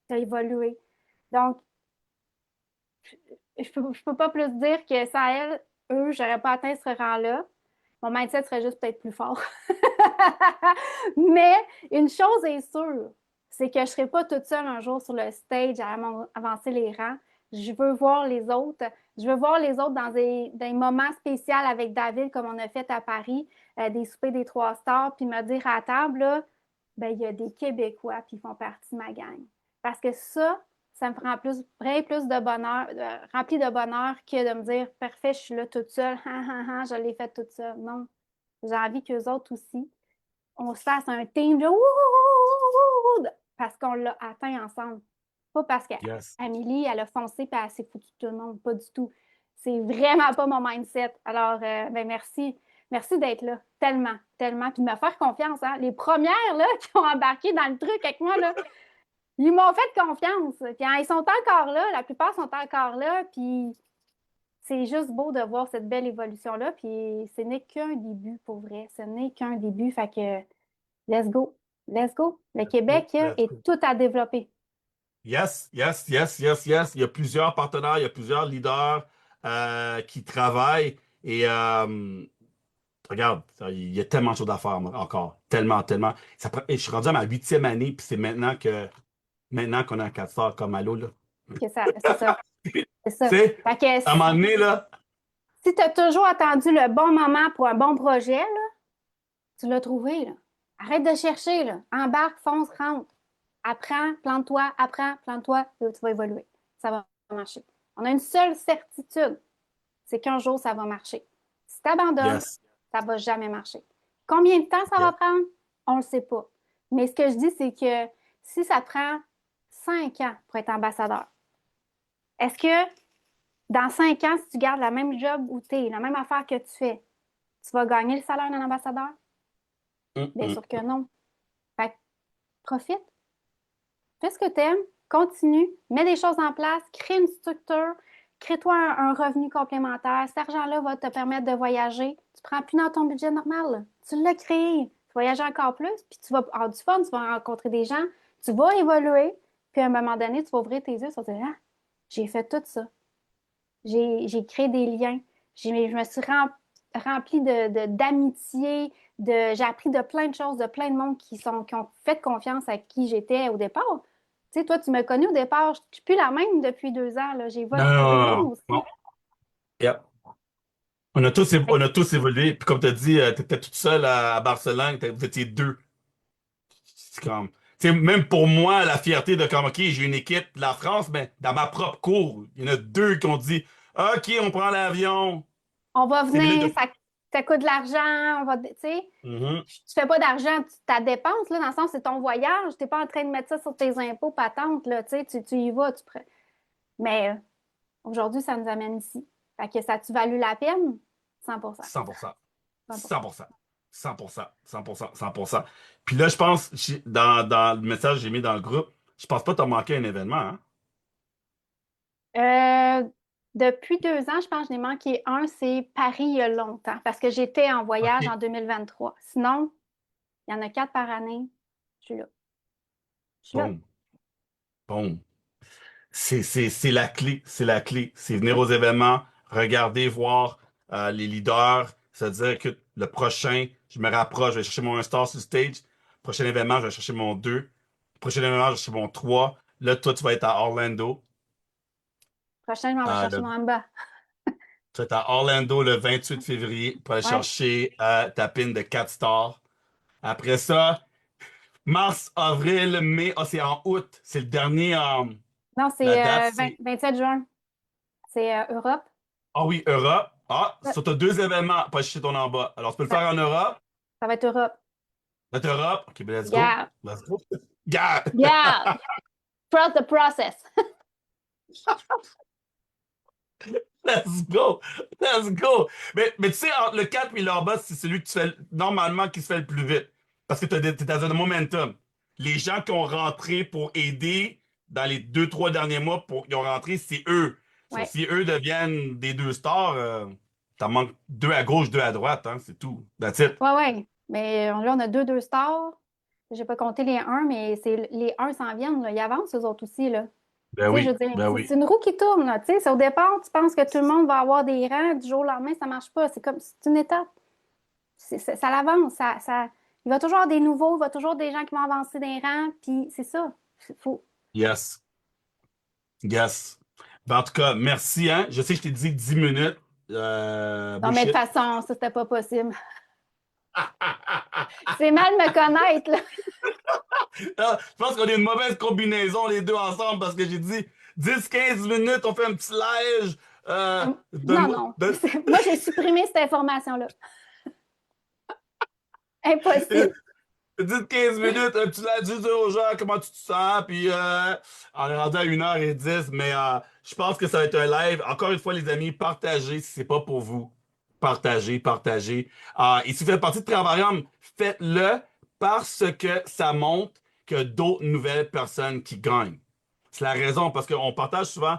évoluer? Donc, je peux pas plus dire que ça, elle, eux, j'aurais pas atteint ce rang-là. Mon mindset serait juste peut-être plus fort. Mais une chose est sûre, c'est que je ne serai pas toute seule un jour sur le stage à avancer les rangs. Je veux voir les autres. Je veux voir les autres dans des moments spéciaux avec David, comme on a fait à Paris, des soupers des 3 stars, puis me dire à table, là, ben, il y a des Québécois, puis ils font partie de ma gang. Parce que ça me prend bien plus de bonheur, rempli de bonheur que de me dire, parfait, je suis là toute seule, je l'ai fait toute seule. Non, j'ai envie qu'eux autres aussi, on se fasse un team de parce qu'on l'a atteint ensemble. Pas parce Yes. qu'Amélie, elle a foncé et elle s'est foutue de tout le monde. Pas du tout. C'est vraiment pas mon mindset. Alors, ben merci. Merci d'être là. Tellement, tellement. Puis de me faire confiance. Hein. Les premières là, qui ont embarqué dans le truc avec moi, là, ils m'ont fait confiance. Puis hein, ils sont encore là. La plupart sont encore là. Puis c'est juste beau de voir cette belle évolution-là. Puis ce n'est qu'un début, pour vrai. Ce n'est qu'un début. Fait que let's go. Let's go. Le Québec est tout à développer. Yes, yes, yes, yes, yes. Il y a plusieurs partenaires, il y a plusieurs leaders qui travaillent. Et regarde, il y a tellement de choses à faire encore. Tellement, tellement. Et je suis rendu à ma 8e année, puis c'est maintenant qu'on a un 4 stars comme Allo, là. Que ça, c'est ça. C'est Tu ça. sais, Fait que à un moment donné, là, si tu as toujours attendu le bon moment pour un bon projet, là, tu l'as trouvé. Là. Arrête de chercher. Là. Embarque, fonce, rentre. Apprends, plante-toi, et tu vas évoluer. Ça va marcher. On a une seule certitude, c'est qu'un jour, ça va marcher. Si tu abandonnes, yes. ça ne va jamais marcher. Combien de temps ça va Yeah. prendre? On ne le sait pas. Mais ce que je dis, c'est que si ça prend 5 ans pour être ambassadeur, est-ce que dans 5 ans, si tu gardes la même job où tu es, la même affaire que tu fais, tu vas gagner le salaire d'un ambassadeur? Mm, Bien mm. sûr que non. Fait que profite, fais ce que tu aimes, continue, mets des choses en place, crée une structure, crée-toi un revenu complémentaire. Cet argent-là va te permettre de voyager. Tu ne prends plus dans ton budget normal. Là. Tu l'as créé. Tu voyages encore plus, puis tu vas avoir du fun, tu vas rencontrer des gens, tu vas évoluer, puis à un moment donné, tu vas ouvrir tes yeux, tu vas te dire, ah, j'ai fait tout ça. J'ai créé des liens. Je me suis remplie d'amitié, j'ai appris de plein de choses, de plein de monde qui ont fait confiance à qui j'étais au départ. Tu sais, toi, tu m'as connue au départ, je ne suis plus la même depuis 2 ans. Là. Non, J'ai non, évolué, non, moi non. aussi. Bon, yeah. On a tous évolué. Puis comme tu as dit, tu étais toute seule à Barcelone, vous étiez deux. C'est comme, tu sais, même pour moi, la fierté de comme, OK, j'ai une équipe de la France, mais dans ma propre cour, il y en a deux qui ont dit, OK, on prend l'avion. On va C'est venu venir, de... ça coûte de l'argent, tu sais. Mhm. Tu fais pas d'argent, ta dépense, là, dans le sens, c'est ton voyage. Tu n'es pas en train de mettre ça sur tes impôts patentes, là, tu sais, tu y vas. Mais aujourd'hui, ça nous amène ici. Fait que ça a-tu valu la peine? 100%. 100%. 100%. 100%. 100%, 100%, 100%. Puis là, je pense, dans le message que j'ai mis dans le groupe, je pense pas que t'as manqué un événement, hein? Euh, Depuis 2 ans, je pense que je n'ai manqué un, c'est Paris il y a longtemps, parce que j'étais en voyage OK. en 2023. Sinon, il y en a 4 par année. Je suis là. Je suis là. Boom, boom. C'est la clé, c'est la clé. C'est venir aux événements, regarder, voir les leaders, se dire que le prochain, je me rapproche, je vais chercher mon 1 star sur le stage. Prochain événement, je vais chercher mon 2. Prochain événement, je vais chercher mon 3. Là, toi, tu vas être à Orlando. Prochain, je m'en vais Euh, chercher le- mon Amba. Tu vas être à Orlando le 28 février pour aller Ouais. chercher ta pin de 4 stars. Après ça, mars, avril, mai, c'est en août. C'est le dernier. Non, La c'est date, 27 juin. C'est Europe. ah oui, Europe. Ah, Ouais. sur t'as deux événements, pas chez ton en bas. Alors, tu peux le Ça, faire en Europe. ça va être Europe. Là, t'es Europe. OK, ben let's go. Yeah. Let's go. Yeah! Yeah. Trust the process. Let's go! Let's go! Mais tu sais, entre le 4 et leur bas, c'est celui que tu fais normalement qui se fait le plus vite. Parce que t'es dans un momentum. Les gens qui ont rentré pour aider dans les 2, 3 derniers mois, ils ont rentré, c'est eux. So, Ouais. si eux deviennent des 2 stars, t'en manques deux à gauche, deux à droite, hein, c'est tout. That's it. Ouais, ouais. Mais là, on a deux stars. J'ai pas compté les 1, mais c'est les 1 s'en viennent, là. Ils avancent, eux autres aussi, là. Ben Tu sais, je oui, veux dire, ben c'est oui. une roue qui tourne, là. Tu sais, c'est au départ, tu penses que tout le monde va avoir des rangs, du jour au lendemain, ça marche pas. C'est une étape. Ça l'avance, il va toujours avoir des nouveaux, il va toujours des gens qui vont avancer des rangs, puis c'est ça. Faut... Yes, yes. Ben, en tout cas, merci, hein. Je sais que je t'ai dit 10 minutes. Non, mais de toute Bullshit. façon, ça, c'était pas possible. C'est mal me connaître, là. Ah, je pense qu'on a une mauvaise combinaison, les deux ensemble, parce que j'ai dit 10, 15 minutes, on fait un petit live. Non, Donne-moi. non. Moi, j'ai supprimé cette information-là. Impossible. 10, 15 minutes, un petit live, dis aux gens comment tu te sens, puis on est rendu à 1h10, mais je pense que ça va être un live. Encore une fois, les amis, partagez si c'est pas pour vous. Partagez, partagez. Et si vous faites partie de Travarium, faites-le parce que ça montre que d'autres nouvelles personnes qui gagnent. C'est la raison, parce qu'on partage souvent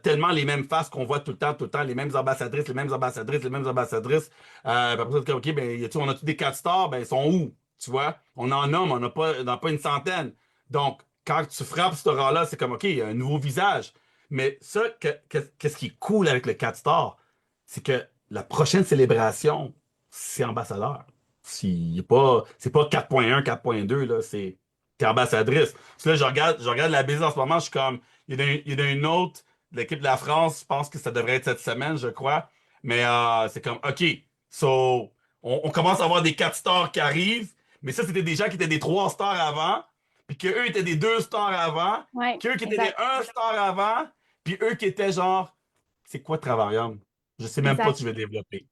tellement les mêmes faces qu'on voit tout le temps, les mêmes ambassadrices, les mêmes ambassadrices, les mêmes ambassadrices. Puis après ça, OK, ben, on a-tu des 4 stars? Ben, ils sont où? Tu vois? On en nomme, on n'a pas une centaine. Donc, quand tu frappes ce rang-là, c'est comme, OK, il y a un nouveau visage. Mais ça, qu'est-ce qui est cool avec le 4 stars? C'est que la prochaine célébration, c'est ambassadeur. C'est pas 4.1, 4.2, là, c'est t'es ambassadrice. Parce que là, je regarde la business en ce moment, je suis comme, il y en a une autre de l'équipe de la France, je pense que ça devrait être cette semaine, je crois. Mais c'est comme, OK, so, on commence à avoir des 4 stars qui arrivent, mais ça, c'était des gens qui étaient des 3 stars avant, puis qu'eux étaient des 2 stars avant, Oui, qu'eux qui étaient des exact. 1 star avant, puis eux qui étaient genre, c'est quoi Travarium? Je sais même pas Exact. si je vais développer.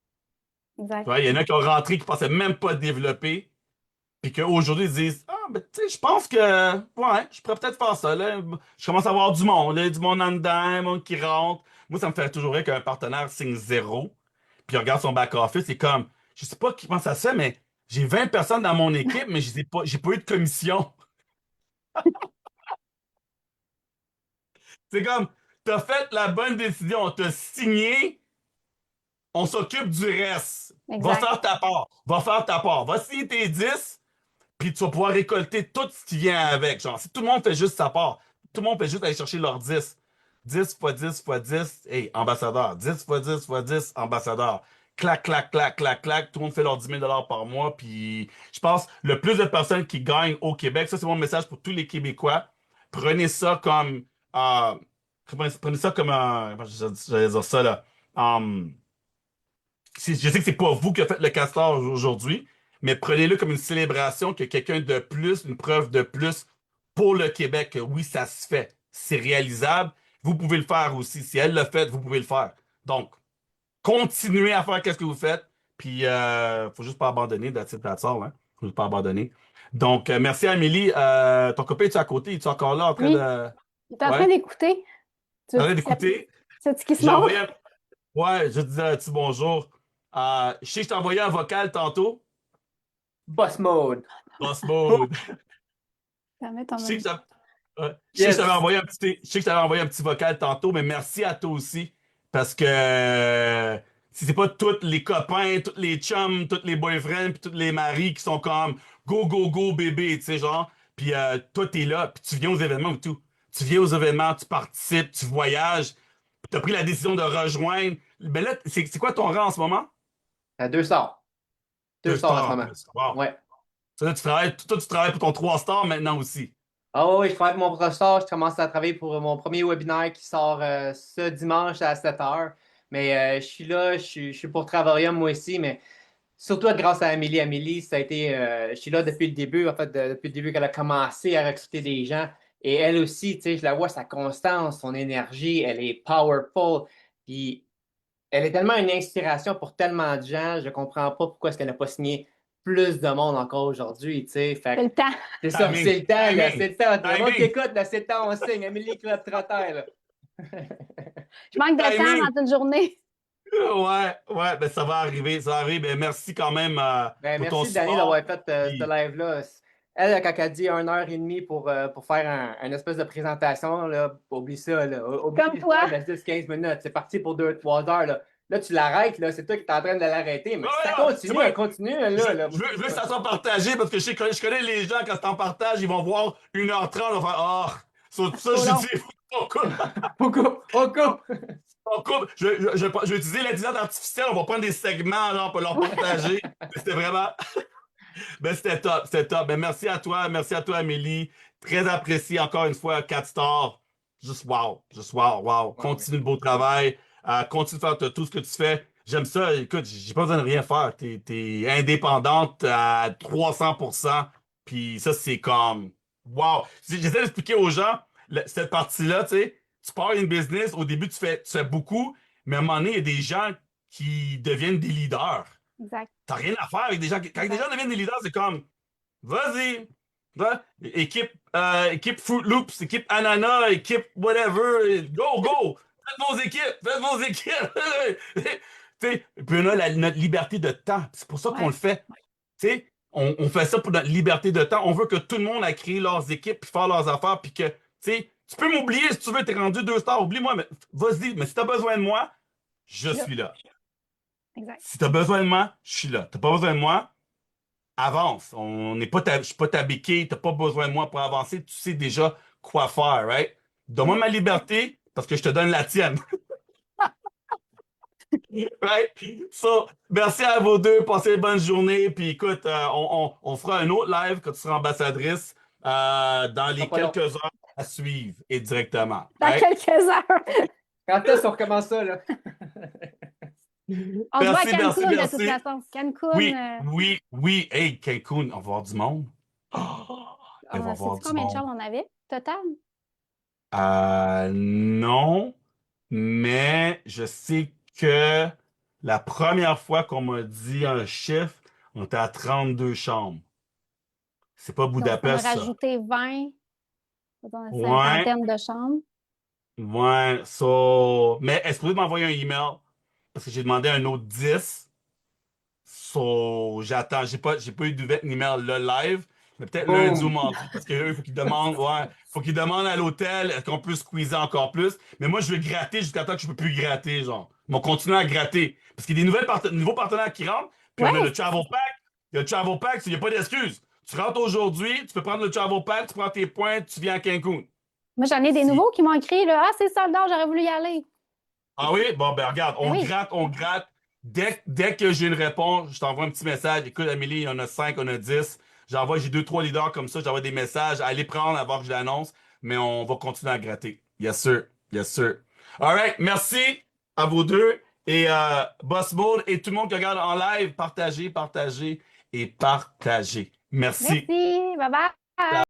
Tu Exact. vois, il y en a qui ont rentré qui pensaient même pas développer, puis qu'aujourd'hui, ils disent, ah, ben, tu sais, je pense que, ouais, je pourrais peut-être faire ça, là. Je commence à avoir du monde, là, du monde en dedans, du monde qui rentre. Moi, ça me fait toujours rire qu'un partenaire signe zéro, puis il regarde son back-office, c'est comme, je sais pas qui pense à ça, mais j'ai 20 personnes dans mon équipe, mais j'ai pas eu de commission. C'est comme, t'as fait la bonne décision, t'as signé, on s'occupe du reste. Va Exact. faire ta part, va faire ta part, va signer tes 10. Puis tu vas pouvoir récolter tout ce qui vient avec. Genre, si tout le monde fait juste sa part, tout le monde fait juste aller chercher leur 10. 10 fois 10 fois 10, hey, ambassadeur. 10 fois 10 fois 10, ambassadeur. Clac, clac, clac, clac, clac. Tout le monde fait leurs 10 000 par mois. Puis je pense le plus de personnes qui gagnent au Québec, ça c'est mon message pour tous les Québécois. Prenez ça comme. euh, prenez ça comme un. J'allais dire ça là. Um, je sais que c'est pas vous qui avez fait le castor aujourd'hui, mais prenez-le comme une célébration que quelqu'un de plus, une preuve de plus pour le Québec, que oui, ça se fait. C'est réalisable. Vous pouvez le faire aussi. Si elle l'a fait, vous pouvez le faire. Donc, continuez à faire ce que vous faites. Puis, faut juste pas abandonner. That's it, that's all, hein. Faut juste pas abandonner. Donc, merci Amélie. Ton copain, es-tu à côté? Es-tu encore là en train Oui, de. il est en train Ouais? d'écouter. Tu En train veux-tu d'écouter? qu'il se J'ai montre? envoyé Ouais, je te disais un petit bonjour. Je sais que je t'ai envoyé un vocal tantôt. Boss mode. Boss mode. Ça met ton Je sais que menu. ça- ouais. Je sais que je Yes. t'avais envoyé je sais que je t'avais envoyé un petit vocal tantôt, mais merci à toi aussi. Parce que si c'est pas tous les copains, tous les chums, tous les boyfriends, puis tous les maris qui sont comme go, go, go, bébé, tu sais, genre. Puis toi, t'es là, puis tu viens aux événements ou tout. Tu viens aux événements, tu participes, tu voyages, puis t'as pris la décision de rejoindre. Ben là, c'est quoi ton rang en ce moment? Deux stars. Deux Deux stars en stars ce en moment. plus. Wow. Ouais. Ça, là, toi, tu travailles pour ton trois stars maintenant aussi. Ah oui, je travaille pour mon professeur. Je commence à travailler pour mon premier webinaire qui sort ce dimanche à 7 h. Mais je suis là, je suis pour Travarium moi aussi, mais surtout grâce à Amélie. Amélie, ça a été, je suis là depuis le début, en fait, depuis le début qu'elle a commencé à recruter des gens. Et elle aussi, tu sais, je la vois, sa constance, son énergie, elle est powerful. Puis elle est tellement une inspiration pour tellement de gens. Je comprends pas pourquoi est-ce qu'elle n'a pas signé plus de monde encore aujourd'hui, tu sais. Fait C'est que le temps. c'est ça, Timing. c'est le temps, là, Timing. c'est le temps. Le monde qui Timing. écoute, là, c'est le temps, on signe. Amélie Club Trotter, là. Je manque de Timing. temps dans une journée. Ouais, ouais, ben ça va arriver, ça arrive. Ben merci quand même Ben, pour ton merci, Danny, d'avoir support. fait ce Puis, live-là. Elle, quand elle dit 1 h 30 pour faire une espèce de présentation, là, oublie ça, là. Oublie Comme l'histoire toi. de 10-15 minutes. C'est parti pour 2-3 heures, là. Là, tu l'arrêtes, là. C'est toi qui es en train de l'arrêter. Mais ouais, si ça ouais, c'est continue, moi, elle continue, là, là. je veux que ça soit partagé parce que je connais les gens quand c'est en partage, ils vont voir 1h30, ils vont faire Ah, c'est pour ça que Trop je long. dis, on coupe, On coupe, on coupe. on coupe. Je vais utiliser l'intelligence artificielle, on va prendre des segments genre, pour leur partager. C'était vraiment, ben c'était top, c'était top. Ben merci à toi, Amélie. Très apprécié encore une fois, 4 stars. Juste wow, wow. Ouais, ouais. Continue le beau travail. Continue de faire tout ce que tu fais. J'aime ça. Écoute, j'ai pas besoin de rien faire. T'es indépendante à 300%. Puis ça, c'est comme wow. J'essaie d'expliquer aux gens cette partie-là, tu sais. Tu pars une business, au début, tu fais beaucoup, mais à un moment donné, il y a des gens qui deviennent des leaders. Exact. T'as rien à faire avec des gens. Quand des gens deviennent des leaders, c'est comme, vas-y. Équipe Fruit Loops, équipe Ananas, équipe whatever. Go, go. Faites vos équipes. Faites vos équipes. Tu sais, puis on a notre liberté de temps. C'est pour ça qu'on Ouais. le fait. Tu sais, on fait ça pour notre liberté de temps. On veut que tout le monde a créé leurs équipes puis faire leurs affaires. Puis que, tu sais, tu peux m'oublier si tu veux, t'es rendu 2 stars. Oublie-moi, mais vas-y. Mais si t'as besoin de moi, je Là. suis là. Exact. Si t'as besoin de moi, je suis là. T'as pas besoin de moi, avance. Je suis pas ta béquille, t'as pas besoin de moi pour avancer. Tu sais déjà quoi faire, right? Donne-moi ma liberté parce que je te donne la tienne. Right? So, merci à vous deux. Passez une bonne journée. Puis écoute, on fera un autre live quand tu seras ambassadrice dans Ça les pas long. quelques heures à suivre et directement. Dans Right? quelques heures. Quand est-ce qu'on recommence ça, là? On se voit à Merci, Cancun de merci. toute façon. Cancun. Oui, oui, oui. Hey, Cancun, on va voir du monde. Oh, on va voir Sais-tu du combien de monde. chambres on avait total? Non, mais je sais que la première fois qu'on m'a dit un chiffre, on était à 32 chambres. C'est pas Donc, on a Budapest, ça. rajouté 20, une Ouais, cinquantaine de chambres. ouais, so... Mais est-ce que vous pouvez m'envoyer un email? Parce que j'ai demandé un autre 10. So, j'attends. J'ai pas eu de email le live, mais peut-être lundi ou Boom. mardi, parce que eux, il faut qu'ils demandent, ouais, faut qu'ils demandent à l'hôtel est-ce qu'on peut squeezer encore plus. Mais moi, je vais gratter jusqu'à temps que je peux plus gratter, genre. Ils vont continuer à gratter. Parce qu'il y a des nouveaux partenaires qui rentrent, puis on a Ouais. le travel pack. Il y a le travel pack, il n'y a pas d'excuse. Tu rentres aujourd'hui, tu peux prendre le travel pack, tu prends tes points, tu viens à Cancun. Moi, j'en ai des Si- nouveaux qui m'ont écrit, là, ah, c'est soldat, j'aurais voulu y aller. Ah oui? Bon, ben regarde, Ben on oui. gratte, on gratte. Dès que j'ai une réponse, je t'envoie un petit message. Écoute, Amélie, il y en a 5, on a 10. J'ai 2, 3 leaders comme ça, j'envoie des messages. Allez prendre avant que je l'annonce, mais on va continuer à gratter. Yes, sir. Yes, sir. All right, merci à vous deux. Et Boss Mode et tout le monde qui regarde en live, partagez, partagez et partagez. Merci. Merci. Bye bye.